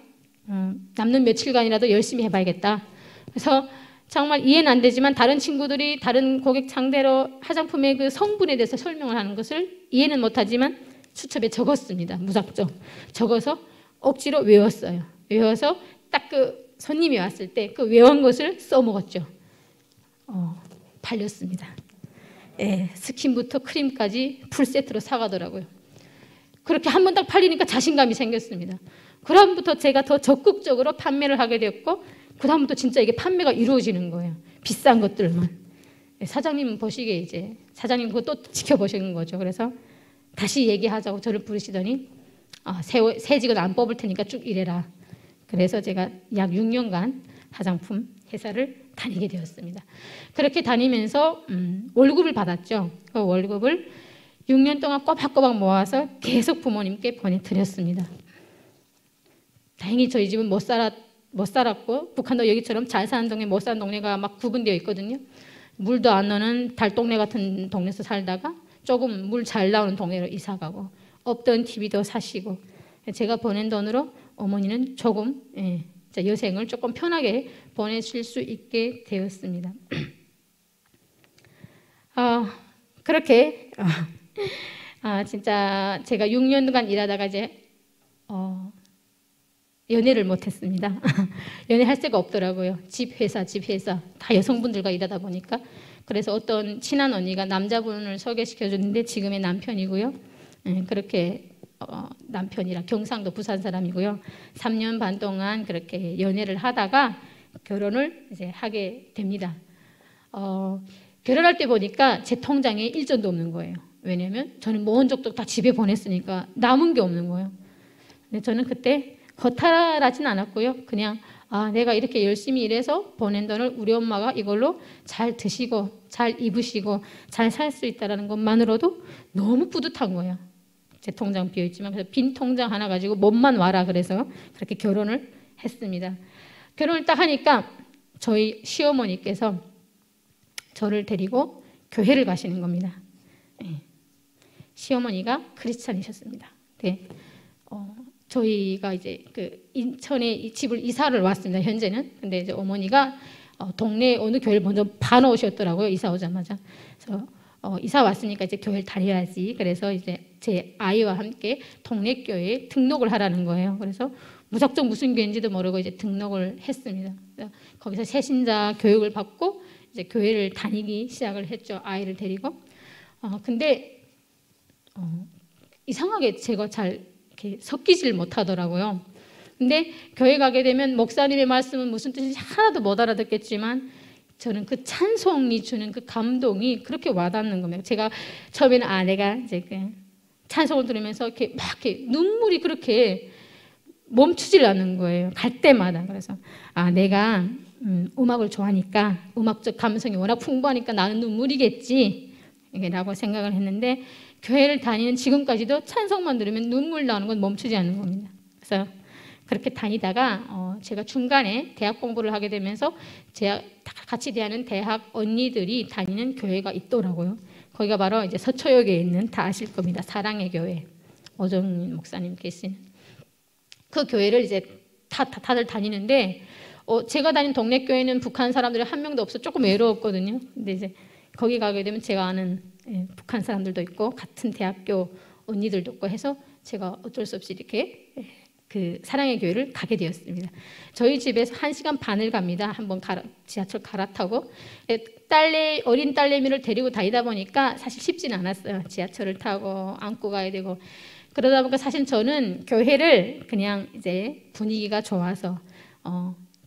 남는 며칠간이라도 열심히 해봐야겠다. 그래서 정말 이해는 안 되지만 다른 친구들이 다른 고객 상대로 화장품의 그 성분에 대해서 설명을 하는 것을 이해는 못하지만 수첩에 적었습니다. 무작정 적어서 억지로 외웠어요. 외워서 딱 그 손님이 왔을 때 그 외운 것을 써먹었죠. 팔렸습니다. 예, 스킨부터 크림까지 풀세트로 사가더라고요. 그렇게 한 번 딱 팔리니까 자신감이 생겼습니다. 그 다음부터 제가 더 적극적으로 판매를 하게 되었고 그 다음부터 진짜 이게 판매가 이루어지는 거예요. 비싼 것들만. 사장님은 보시기에 이제 사장님 그거 또 지켜보시는 거죠. 그래서 다시 얘기하자고 저를 부르시더니 새 직원 안 뽑을 테니까 쭉 일해라. 그래서 제가 약 6년간 화장품 회사를 다니게 되었습니다. 그렇게 다니면서 월급을 받았죠. 그 월급을 6년 동안 꼬박꼬박 모아서 계속 부모님께 보내드렸습니다. 다행히 저희 집은 못 살았고 북한도 여기처럼 잘 사는 동네 못 사는 동네가 막 구분되어 있거든요. 물도 안 나는 달동네 같은 동네에서 살다가 조금 물 잘 나오는 동네로 이사가고 없던 TV도 사시고 제가 보낸 돈으로 어머니는 조금 여생을 조금 편하게 보내실 수 있게 되었습니다. 그렇게 진짜 제가 6년간 일하다가 이제 연애를 못했습니다. 연애할 새가 없더라고요. 집 회사 다 여성분들과 일하다 보니까. 그래서 어떤 친한 언니가 남자분을 소개시켜줬는데 지금의 남편이고요. 그렇게 남편이라 경상도 부산 사람이고요. 3년 반 동안 그렇게 연애를 하다가 결혼을 이제 하게 됩니다. 결혼할 때 보니까 제 통장에 일전도 없는 거예요. 왜냐하면 저는 모은 적도 다 집에 보냈으니까 남은 게 없는 거예요. 근데 저는 그때 허탈하진 않았고요. 그냥 내가 이렇게 열심히 일해서 보낸 돈을 우리 엄마가 이걸로 잘 드시고 잘 입으시고 잘 살 수 있다는 것만으로도 너무 뿌듯한 거예요. 제 통장 비어있지만 그래서 빈 통장 하나 가지고 몸만 와라 그래서 그렇게 결혼을 했습니다. 결혼을 딱 하니까 저희 시어머니께서 저를 데리고 교회를 가시는 겁니다. 시어머니가 크리스찬이셨습니다. 네. 저희가 이제 그 인천에 이 집을 이사를 왔습니다. 현재는. 근데 이제 어머니가 동네 어느 교회를 먼저 봐놓으셨더라고요. 이사 오자마자. 그래서 이사 왔으니까 이제 교회를 다녀야지. 그래서 이제 제 아이와 함께 동네 교회에 등록을 하라는 거예요. 그래서 무작정 무슨 교회인지도 모르고 이제 등록을 했습니다. 거기서 새신자 교육을 받고 이제 교회를 다니기 시작을 했죠. 아이를 데리고. 근데 이상하게 제가 잘 이렇게 섞이질 못하더라고요. 근데 교회 가게 되면 목사님의 말씀은 무슨 뜻인지 하나도 못 알아듣겠지만 저는 그 찬송이 주는 그 감동이 그렇게 와닿는 겁니다. 제가 처음에는 내가 이제 그 찬송을 들으면서 이렇게 막 이렇게 눈물이 그렇게 멈추질 않는 거예요. 갈 때마다. 그래서 내가 음악을 좋아하니까 음악적 감성이 워낙 풍부하니까 나는 눈물이겠지 라고 생각을 했는데 교회를 다니는 지금까지도 찬송만 들으면 눈물 나는 건 멈추지 않는 겁니다. 그래서 그렇게 다니다가 제가 중간에 대학 공부를 하게 되면서 제가 같이 대하는 대학 언니들이 다니는 교회가 있더라고요. 거기가 바로 이제 서초역에 있는 다 아실 겁니다. 사랑의 교회 오정민 목사님 계신 그 교회를 이제 다들 다니는데 제가 다닌 동네 교회는 북한 사람들이 한 명도 없어 조금 외로웠거든요. 근데 이제 거기 가게 되면 제가 아는 북한 사람들도 있고 같은 대학교 언니들도 있고 해서 제가 어쩔 수 없이 이렇게 그 사랑의 교회를 가게 되었습니다. 저희 집에서 1시간 반을 갑니다. 한번 지하철 갈아타고 어린 딸내미를 데리고 다니다 보니까 사실 쉽지는 않았어요. 지하철을 타고 안고 가야 되고 그러다 보니까 사실 저는 교회를 그냥 이제 분위기가 좋아서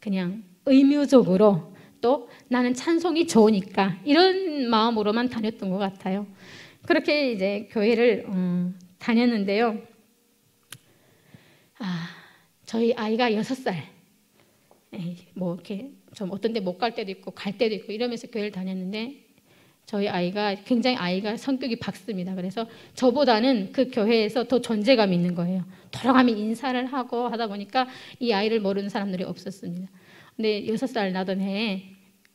그냥 의무적으로 또 나는 찬송이 좋으니까 이런 마음으로만 다녔던 것 같아요. 그렇게 이제 교회를 다녔는데요. 저희 아이가 6살. 뭐 이렇게 좀 어떤 데 못 갈 때도 있고 갈 때도 있고 이러면서 교회를 다녔는데 저희 아이가 굉장히 성격이 밝습니다. 그래서 저보다는 그 교회에서 더 존재감이 있는 거예요. 돌아가면 인사를 하고 하다 보니까 이 아이를 모르는 사람들이 없었습니다. 근데 6살 나던 해에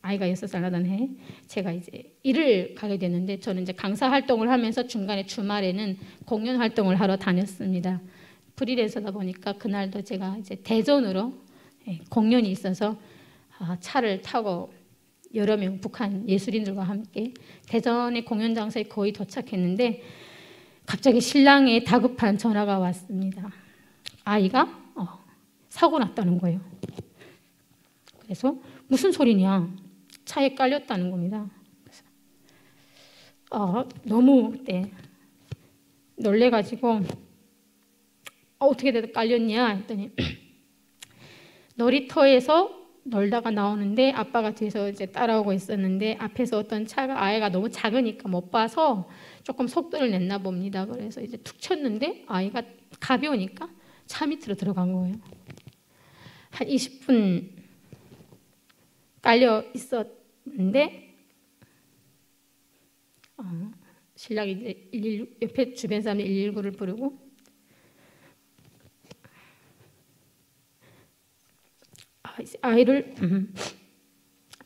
아이가 6살 나던 해에 제가 이제 일을 가게 됐는데 저는 이제 강사 활동을 하면서 중간에 주말에는 공연 활동을 하러 다녔습니다. 프리랜서다 보니까 그날도 제가 이제 대전으로 공연이 있어서 차를 타고 여러 명 북한 예술인들과 함께 대전의 공연 장소에 거의 도착했는데 갑자기 신랑의 다급한 전화가 왔습니다. 아이가 사고 났다는 거예요. 그래서 무슨 소리냐? 차에 깔렸다는 겁니다. 너무 그때 놀래가지고 어떻게 깔렸냐 했더니 놀이터에서 놀다가 나오는데 아빠가 뒤에서 이제 따라오고 있었는데 앞에서 어떤 차가 아이가 너무 작으니까 못 봐서 조금 속도를 냈나 봅니다. 그래서 이제 툭 쳤는데 아이가 가벼우니까 차 밑으로 들어간 거예요. 한 20분 깔려 있었는데 신랑이 이제 옆에 주변 사람들이 119를 부르고 아이를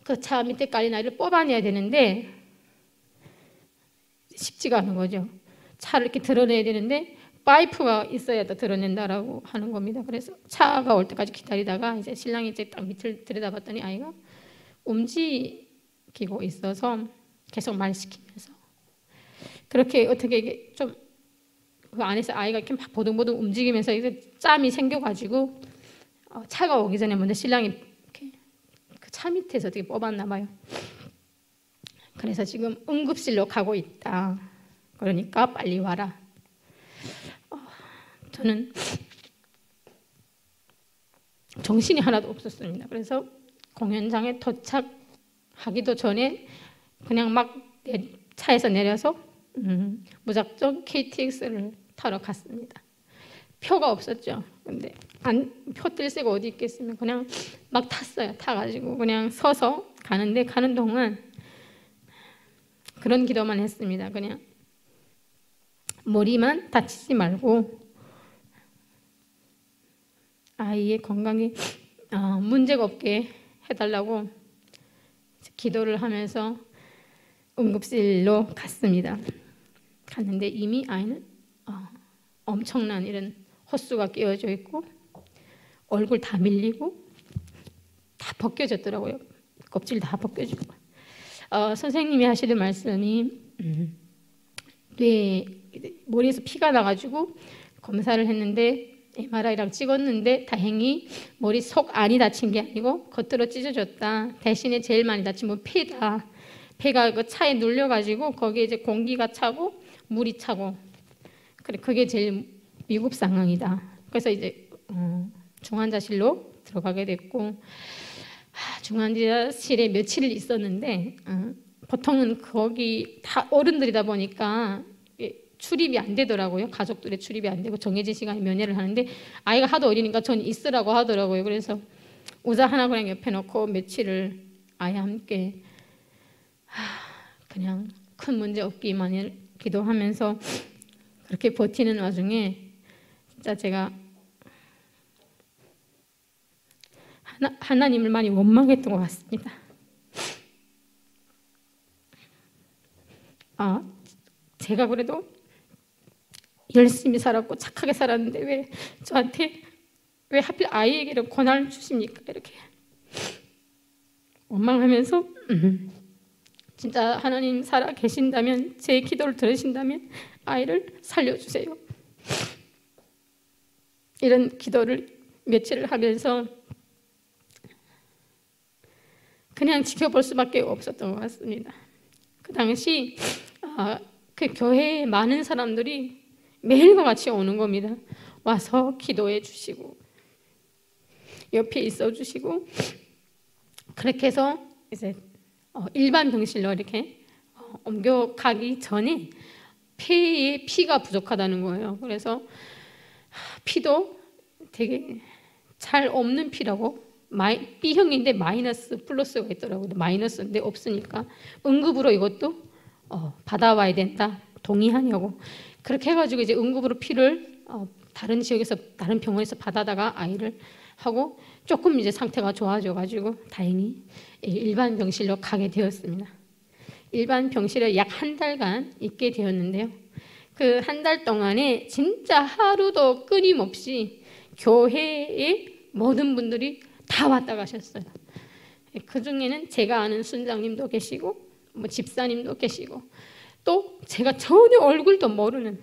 그 차 밑에 깔린 아이를 뽑아내야 되는데 쉽지가 않은 거죠. 차를 이렇게 드러내야 되는데 파이프가 있어야 더 드러낸다라고 하는 겁니다. 그래서 차가 올 때까지 기다리다가 이제 신랑이 이제 딱 밑을 들여다봤더니 아이가 움직이고 있어서 계속 말 시키면서 그렇게 어떻게 이게 좀 그 안에서 아이가 이렇게 막 보등보등 움직이면서 이제 짬이 생겨가지고 차가 오기 전에 먼저 신랑이 이렇게 그 차 밑에서 어떻게 뽑았나 봐요. 그래서 지금 응급실로 가고 있다. 그러니까 빨리 와라. 저는 정신이 하나도 없었습니다. 그래서 공연장에 도착하기도 전에 그냥 막 차에서 내려서 무작정 KTX를 타러 갔습니다. 표가 없었죠. 근데 표 뜰 새가 어디 있겠으면 그냥 막 탔어요. 타가지고 그냥 서서 가는데 가는 동안 그런 기도만 했습니다. 그냥 머리만 다치지 말고 아이의 건강에 문제가 없게 해달라고 기도를 하면서 응급실로 갔습니다. 갔는데 이미 아이는 엄청난 이런 헛수가 끼워져 있고 얼굴 다 밀리고 다 벗겨졌더라고요. 껍질 다 벗겨지고. 선생님이 하시는 말씀이 머리에서 피가 나가지고 검사를 했는데 MRI랑 찍었는데 다행히 머리 속 안이 다친 게 아니고 겉으로 찢어졌다. 대신에 제일 많이 다친 건 폐다. 폐가 그 차에 눌려가지고 거기에 이제 공기가 차고 물이 차고 그게 제일 위급 상황이다. 그래서 이제 중환자실로 들어가게 됐고 중환자실에 며칠 있었는데 보통은 거기 다 어른들이다 보니까 출입이 안 되더라고요. 가족들의 출입이 안 되고 정해진 시간에 면회를 하는데 아이가 하도 어리니까 전 있으라고 하더라고요. 그래서 의자 하나 그냥 옆에 놓고 며칠을 아이와 함께 그냥 큰 문제 없기만을 기도하면서 그렇게 버티는 와중에 진짜 제가 하나님을 많이 원망했던 것 같습니다. 제가 그래도 열심히 살았고 착하게 살았는데 왜 저한테 왜 하필 아이에게는 고난을 주십니까? 이렇게 원망하면서 진짜 하나님 살아 계신다면 제 기도를 들으신다면 아이를 살려주세요. 이런 기도를 며칠을 하면서 그냥 지켜볼 수밖에 없었던 것 같습니다. 그 당시 그 교회에 많은 사람들이 매일과 같이 오는 겁니다. 와서 기도해 주시고 옆에 있어 주시고 그렇게 해서 이제 일반 병실로 이렇게 옮겨가기 전에 폐에 피가 부족하다는 거예요. 그래서 피도 되게 잘 없는 피라고 B형인데 마이너스 플러스가 있더라고요. 마이너스인데 없으니까 응급으로 이것도 받아와야 된다. 동의하냐고. 그렇게 해가지고 이제 응급으로 피를 다른 지역에서 다른 병원에서 받아다가 아이를 하고 조금 이제 상태가 좋아져가지고 다행히 일반 병실로 가게 되었습니다. 일반 병실에 약 한 달간 있게 되었는데요. 그 한 달 동안에 진짜 하루도 끊임없이 교회에 모든 분들이 다 왔다 가셨어요. 그 중에는 제가 아는 순장님도 계시고 뭐 집사님도 계시고 또 제가 전혀 얼굴도 모르는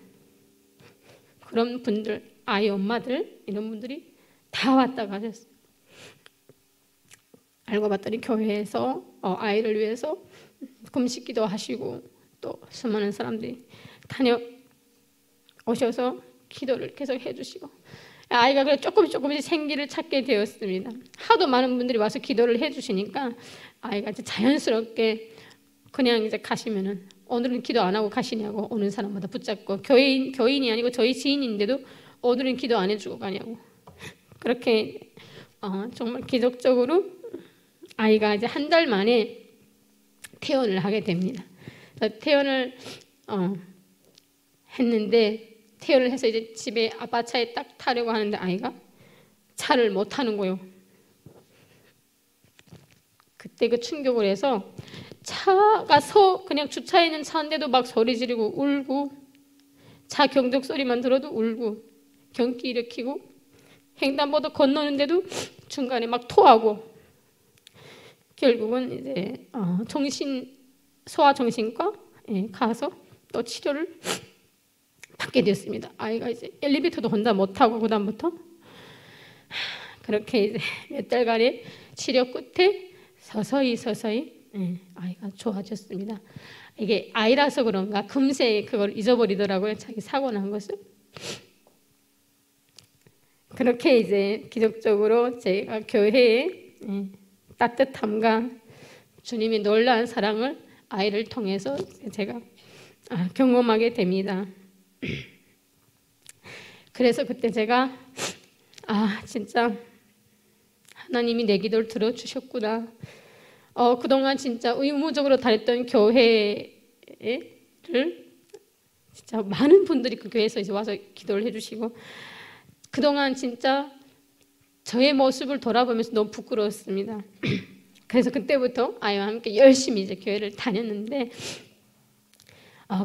그런 분들, 아이 엄마들 이런 분들이 다 왔다 가셨어요. 알고 봤더니 교회에서 아이를 위해서 금식기도 하시고 또 수많은 사람들이 다녀오셔서 기도를 계속 해주시고 아이가 그래 조금씩 생기를 찾게 되었습니다. 하도 많은 분들이 와서 기도를 해주시니까 아이가 이제 자연스럽게 그냥 이제 가시면은 오늘은 기도 안 하고 가시냐고 오는 사람마다 붙잡고 교인이 아니고 저희 지인인데도 오늘은 기도 안 해주고 가냐고 그렇게 정말 기적적으로 아이가 이제 한 달 만에 퇴원을 하게 됩니다. 퇴원을 했는데 퇴원을 해서 이제 집에 아빠 차에 딱 타려고 하는데 아이가 차를 못 타는 거예요. 그때 그 충격을 해서 차가 그냥 주차해 있는 차인데도 막 소리 지르고 울고 차 경적 소리만 들어도 울고 경기 일으키고 횡단보도 건너는데도 중간에 막 토하고 결국은 이제 소아정신과에 가서 또 치료를 받게 되었습니다. 아이가 이제 엘리베이터도 혼자 못 타고 그다음부터 그렇게 이제 몇 달간의 치료 끝에 서서히 아이가 좋아졌습니다. 이게 아이라서 그런가 금세 그걸 잊어버리더라고요. 자기 사고 난 것을. 그렇게 이제 기적적으로 제가 교회에 따뜻함과 주님의 놀라운 사랑을 아이를 통해서 제가 경험하게 됩니다. 그래서 그때 제가 진짜 하나님이 내 기도를 들어주셨구나. 그동안 진짜 의무적으로 다녔던 교회를 진짜 많은 분들이 그 교회에서 이제 와서 기도를 해주시고 그동안 진짜 저의 모습을 돌아보면서 너무 부끄러웠습니다. 그래서 그때부터 아이와 함께 열심히 이제 교회를 다녔는데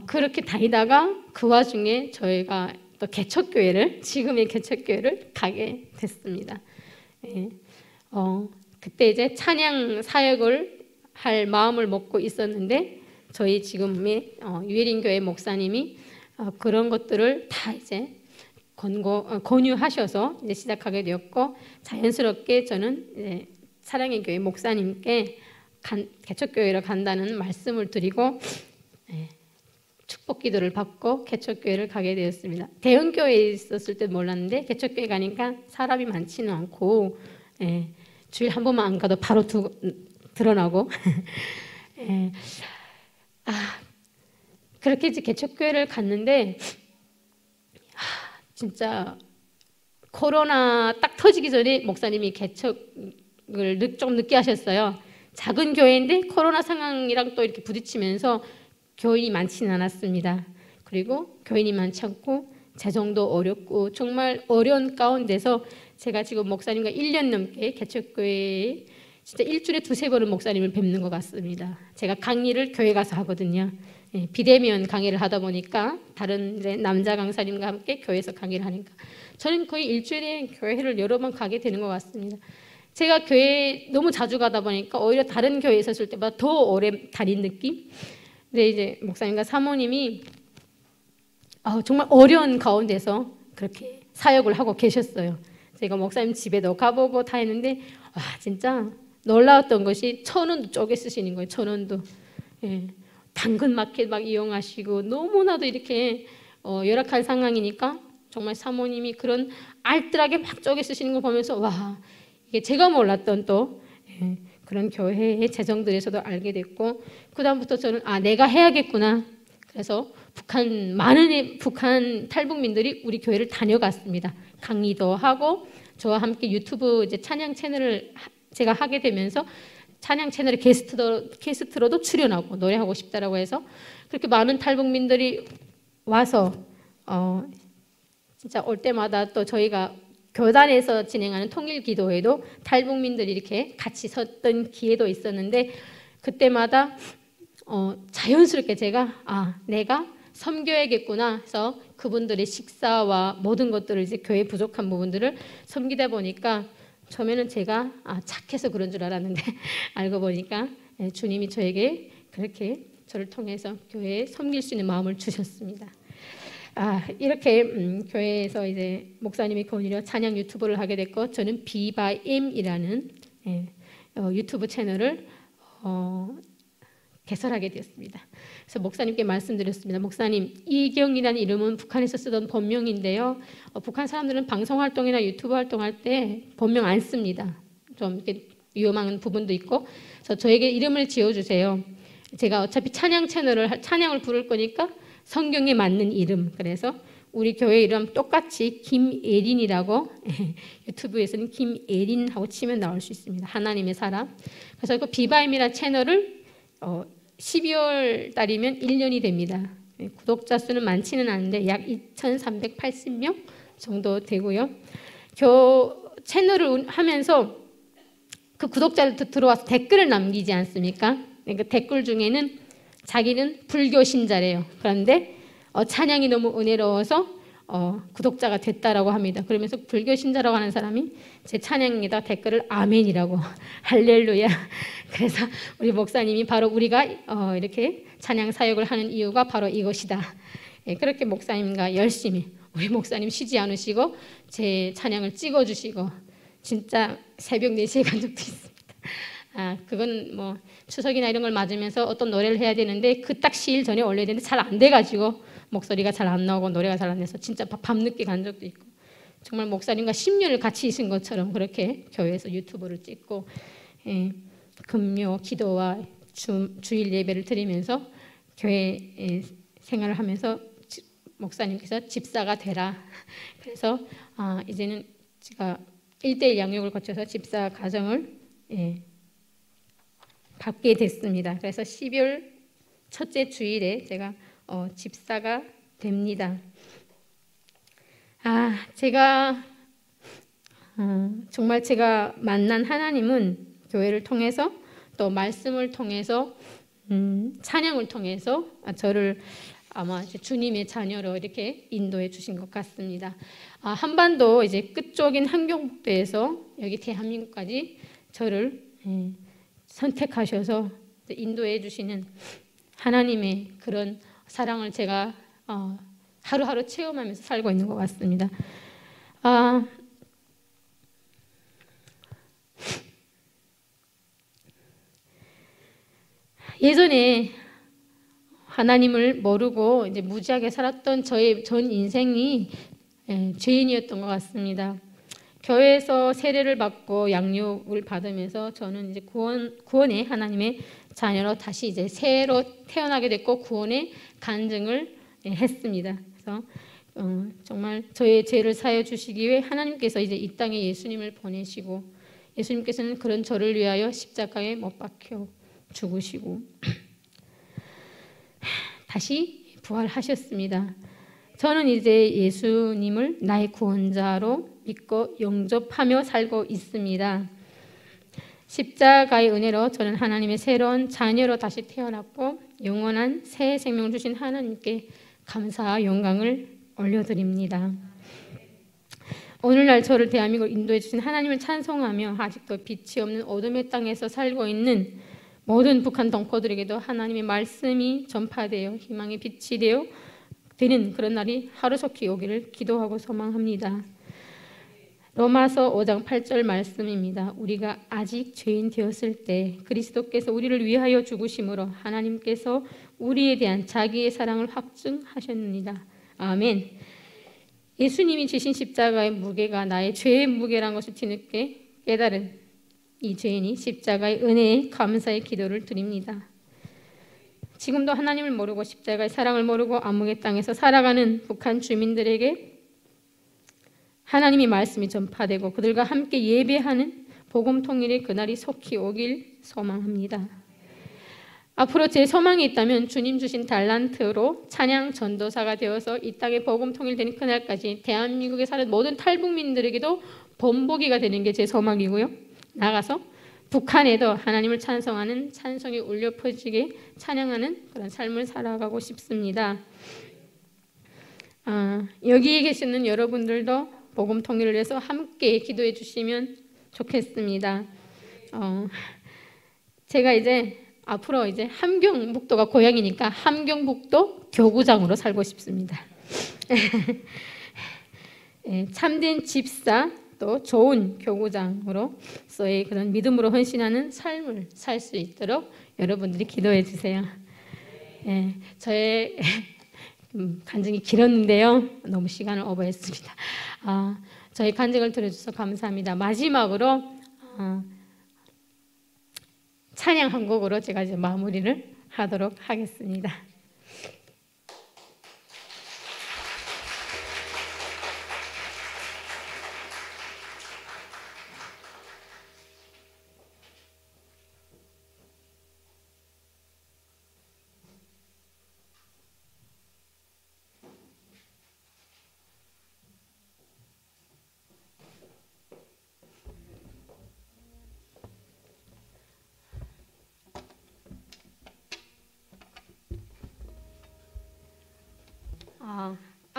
그렇게 다니다가 그 와중에 저희가 또 개척교회를 지금의 개척교회를 가게 됐습니다. 그때 이제 찬양 사역을 할 마음을 먹고 있었는데 저희 지금의 유예린교회 목사님이 그런 것들을 다 이제 권유하셔서 이제 시작하게 되었고 자연스럽게 저는 이제 사랑의 교회 목사님께 개척교회로 간다는 말씀을 드리고 축복 기도를 받고 개척교회를 가게 되었습니다. 대형교회에 있었을 때 몰랐는데 개척교회 가니까 사람이 많지는 않고 주일 한 번만 안 가도 바로 드러나고 그렇게 이제 개척교회를 갔는데 진짜 코로나 딱 터지기 전에 목사님이 개척을 좀 늦게 하셨어요. 작은 교회인데 코로나 상황이랑 또 이렇게 부딪히면서 교인이 많지는 않았습니다. 그리고 교인이 많지 않고 재정도 어렵고 정말 어려운 가운데서 제가 지금 목사님과 1년 넘게 개척교회에 진짜 일주일에 2-3번은 목사님을 뵙는 것 같습니다. 제가 강의를 교회 가서 하거든요. 비대면 강의를 하다 보니까 다른 이제 남자 강사님과 함께 교회에서 강의를 하니까 저는 거의 일주일에 교회를 여러 번 가게 되는 것 같습니다. 제가 교회에 너무 자주 가다 보니까 오히려 다른 교회에 있었을 때보다 더 오래 다닌 느낌? 근데 이제 목사님과 사모님이 정말 어려운 가운데서 그렇게 사역을 하고 계셨어요. 제가 목사님 집에도 가보고 다 했는데 진짜 놀라웠던 것이 1,000원도 쪼개 쓰시는 거예요. 1,000원도. 당근 마켓 막 이용하시고 너무나도 이렇게 열악한 상황이니까 정말 사모님이 그런 알뜰하게 막 쪼개 쓰시는 거 보면서 이게 제가 몰랐던 또 그런 교회의 재정들에서도 알게 됐고 그다음부터 저는 내가 해야겠구나. 그래서 많은 북한 탈북민들이 우리 교회를 다녀갔습니다. 강의도 하고 저와 함께 유튜브 이제 찬양 채널을 제가 하게 되면서 찬양 채널에 게스트로도 출연하고 노래하고 싶다라고 해서 그렇게 많은 탈북민들이 와서 진짜 올 때마다 또 저희가 교단에서 진행하는 통일기도회도 탈북민들이 이렇게 같이 섰던 기회도 있었는데 그때마다 자연스럽게 제가 내가 섬겨야겠구나 해서 그분들의 식사와 모든 것들을 이제 교회 부족한 부분들을 섬기다 보니까 처음에는 제가 착해서 그런 줄 알았는데 알고 보니까 주님이 저에게 그렇게 저를 통해서 교회에 섬길 수 있는 마음을 주셨습니다. 이렇게 교회에서 이제 목사님이 권유로 찬양 유튜브를 하게 됐고, 저는 비바임이라는 유튜브 채널을 개설하게 되었습니다. 그래서 목사님께 말씀드렸습니다. 목사님, 이경이라는 이름은 북한에서 쓰던 본명인데요. 북한 사람들은 방송 활동이나 유튜브 활동할 때 본명 안 씁니다. 좀 이렇게 위험한 부분도 있고, 그래서 저에게 이름을 지어주세요. 제가 어차피 찬양을 부를 거니까 성경에 맞는 이름. 그래서 우리 교회 이름 똑같이 김예린이라고 유튜브에서는 김예린하고 치면 나올 수 있습니다. 하나님의 사람. 그래서 그 비바임이라는 채널을 12월 달이면 1년이 됩니다. 구독자 수는 많지는 않은데 약 2,380명 정도 되고요. 채널을 하면서 그 구독자들 들어와서 댓글을 남기지 않습니까? 그 댓글 중에는 자기는 불교 신자래요. 그런데 찬양이 너무 은혜로워서 구독자가 됐다라고 합니다. 그러면서 불교 신자라고 하는 사람이 제 찬양에다 댓글을 아멘이라고 할렐루야. 그래서 우리 목사님이 바로 우리가 이렇게 찬양 사역을 하는 이유가 바로 이것이다. 그렇게 목사님과 열심히, 우리 목사님 쉬지 않으시고 제 찬양을 찍어주시고 진짜 새벽 4시에 간 적도 있습니다. 그건 뭐 추석이나 이런 걸 맞으면서 어떤 노래를 해야 되는데 그 딱 시일 전에 올려야 되는데 잘 안 돼가지고 목소리가 잘 안 나오고 노래가 잘 안 돼서 진짜 밤늦게 간 적도 있고, 정말 목사님과 10년을 같이 있은 것처럼 그렇게 교회에서 유튜브를 찍고 금요 기도와 주일 예배를 드리면서 교회 생활을 하면서 목사님께서 집사가 되라. 그래서 이제는 제가 1:1 양육을 거쳐서 집사 가정을 받게 됐습니다. 그래서 12월 첫째 주일에 제가 집사가 됩니다. 정말 제가 만난 하나님은 교회를 통해서 또 말씀을 통해서 찬양을 통해서 저를 아마 주님의 자녀로 이렇게 인도해 주신 것 같습니다. 한반도 이제 끝쪽인 함경북도에서 여기 대한민국까지 저를 선택하셔서 인도해 주시는 하나님의 그런 사랑을 제가 하루하루 체험하면서 살고 있는 것 같습니다. 예전에 하나님을 모르고 이제 무지하게 살았던 저의 전 인생이 죄인이었던 것 같습니다. 교회에서 세례를 받고 양육을 받으면서 저는 이제 구원의 하나님의 자녀로 다시 이제 새로 태어나게 됐고 구원의 간증을 했습니다. 그래서 정말 저의 죄를 사해 주시기 위해 하나님께서 이제 이 땅에 예수님을 보내시고, 예수님께서는 그런 저를 위하여 십자가에 못 박혀 죽으시고 다시 부활하셨습니다. 저는 이제 예수님을 나의 구원자로 믿고 영접하며 살고 있습니다. 십자가의 은혜로 저는 하나님의 새로운 자녀로 다시 태어났고 영원한 새 생명을 주신 하나님께 감사와 영광을 올려드립니다. 오늘날 저를 대한민국을 인도해 주신 하나님을 찬송하며 아직도 빛이 없는 어둠의 땅에서 살고 있는 모든 북한 동포들에게도 하나님의 말씀이 전파되어 희망의 빛이 되는 그런 날이 하루속히 오기를 기도하고 소망합니다. 로마서 5장 8절 말씀입니다. 우리가 아직 죄인 되었을 때 그리스도께서 우리를 위하여 죽으심으로 하나님께서 우리에 대한 자기의 사랑을 확증하셨느니라. 아멘. 예수님이 지신 십자가의 무게가 나의 죄의 무게라는 것을 뒤늦게 깨달은 이 죄인이 십자가의 은혜에 감사의 기도를 드립니다. 지금도 하나님을 모르고 십자가의 사랑을 모르고 암흑의 땅에서 살아가는 북한 주민들에게 하나님의 말씀이 전파되고 그들과 함께 예배하는 복음 통일의 그날이 속히 오길 소망합니다. 앞으로 제 소망이 있다면 주님 주신 달란트로 찬양 전도사가 되어서 이 땅에 복음 통일되는 그날까지 대한민국에 사는 모든 탈북민들에게도 본보기가 되는 게 제 소망이고요. 나가서 북한에도 하나님을 찬송하는 찬송이 울려 퍼지게 찬양하는 그런 삶을 살아가고 싶습니다. 여기에 계시는 여러분들도 복음 통일을 위해서 함께 기도해 주시면 좋겠습니다. 제가 이제 앞으로 이제 함경북도가 고향이니까 함경북도 교구장으로 살고 싶습니다. 참된 집사 또 좋은 교구장으로서의 그런 믿음으로 헌신하는 삶을 살 수 있도록 여러분들이 기도해 주세요. 저의 간증이 길었는데요. 너무 시간을 오버했습니다. 저희 간증을 들어주셔서 감사합니다. 마지막으로 찬양 한 곡으로 제가 이제 마무리를 하도록 하겠습니다.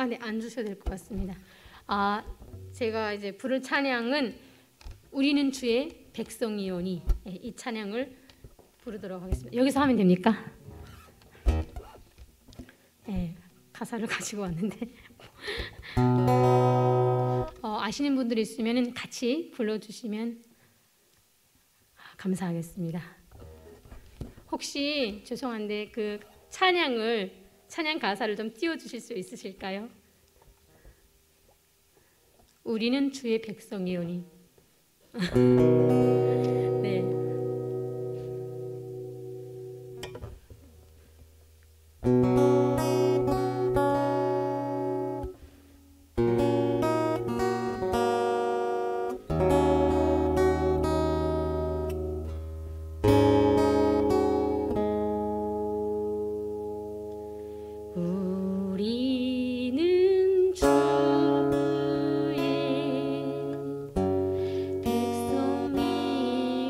네, 앉으셔도 될 것 같습니다. 제가 이제 부를 찬양은 우리는 주의 백성이오니, 이 찬양을 부르도록 하겠습니다. 여기서 하면 됩니까? 가사를 가지고 왔는데 아시는 분들이 있으면 같이 불러주시면 감사하겠습니다. 혹시 죄송한데 그 찬양 가사를 좀 띄워주실 수 있으실까요? 우리는 주의 백성이오니. 네. 백성이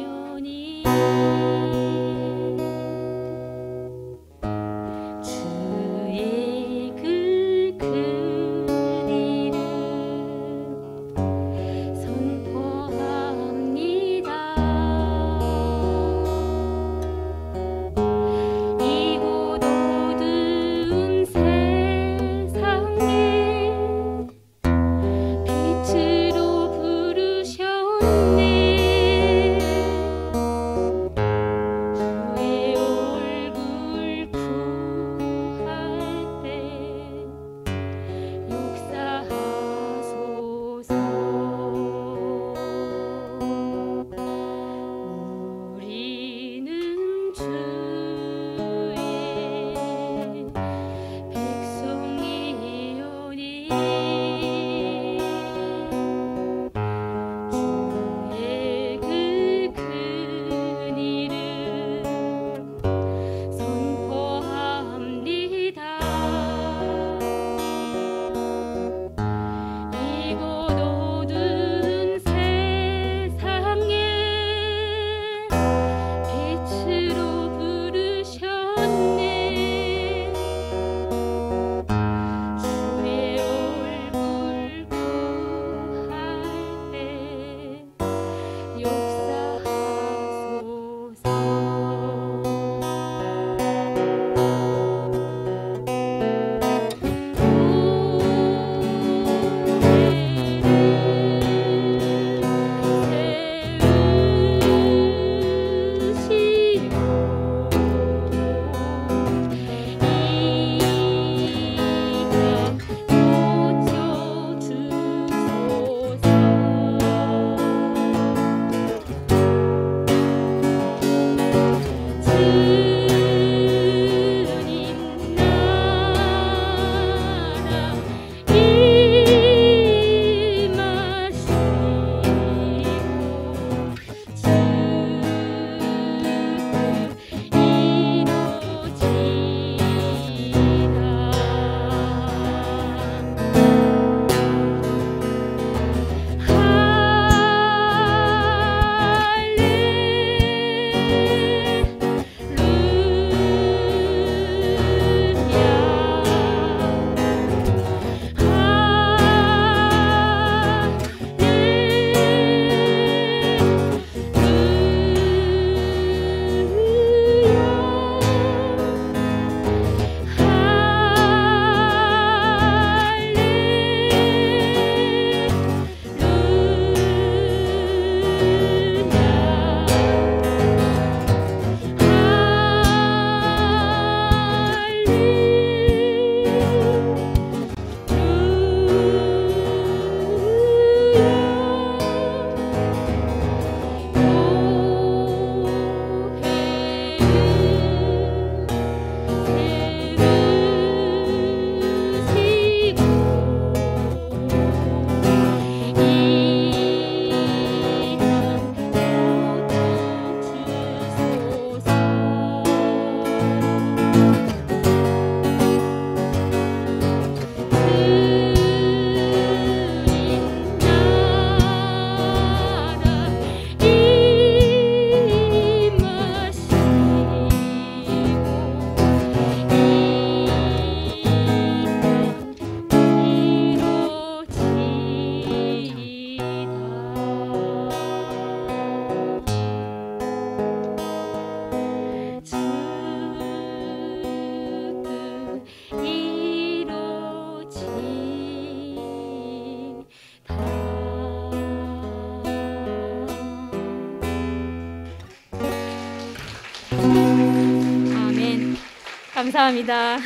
감사합니다.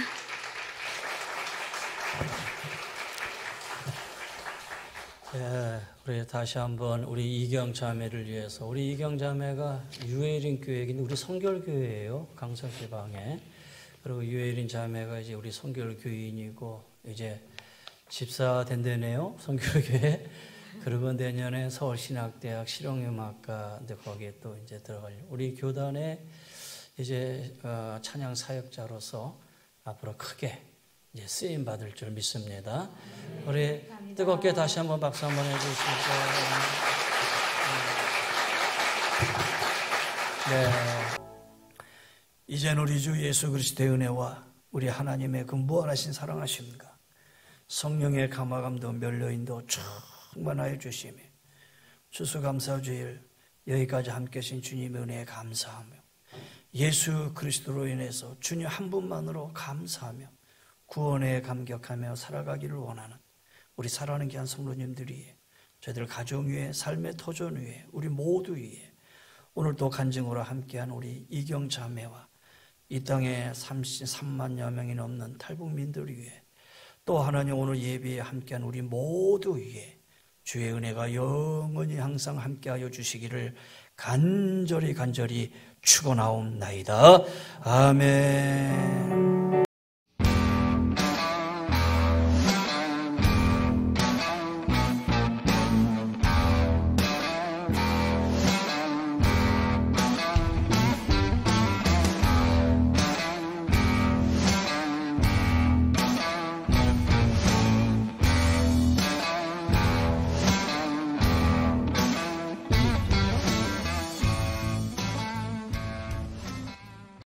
네, 우리 다시 한번 우리 이경 자매를 위해서, 우리 이경 자매가 유해린 교회인 우리 성결교회예요, 강서지방에. 그리고 유해린 자매가 이제 우리 성결교인이고 이제 집사 된대네요, 성결교회. 그리고 내년에 서울신학대학 실용음악과 거기에 또 이제 들어갈 우리 교단의 이제 찬양 사역자로서 앞으로 크게 이제 쓰임 받을 줄 믿습니다. 우리 뜨겁게 다시 한번 박수 한번 해주시죠. 네. 이젠 우리 주 예수 그리스도의 은혜와 우리 하나님의 그 무한하신 사랑하심과 성령의 감화감도 멸려인도 충만하여 주시며 추수감사주일 여기까지 함께 하신 주님의 은혜에 감사하며 예수 그리스도로 인해서 주님 한 분만으로 감사하며 구원에 감격하며 살아가기를 원하는 우리 사랑하는 귀한 성도님들 위해, 저희들 가정 위에, 삶의 터전 위에, 우리 모두 위에 오늘 또 간증으로 함께한 우리 이경 자매와 이 땅에 33만여 명이 넘는 탈북민들 위해, 또 하나님 오늘 예배에 함께한 우리 모두 위에 주의 은혜가 영원히 항상 함께하여 주시기를 간절히 축원하옵나이다. 아멘.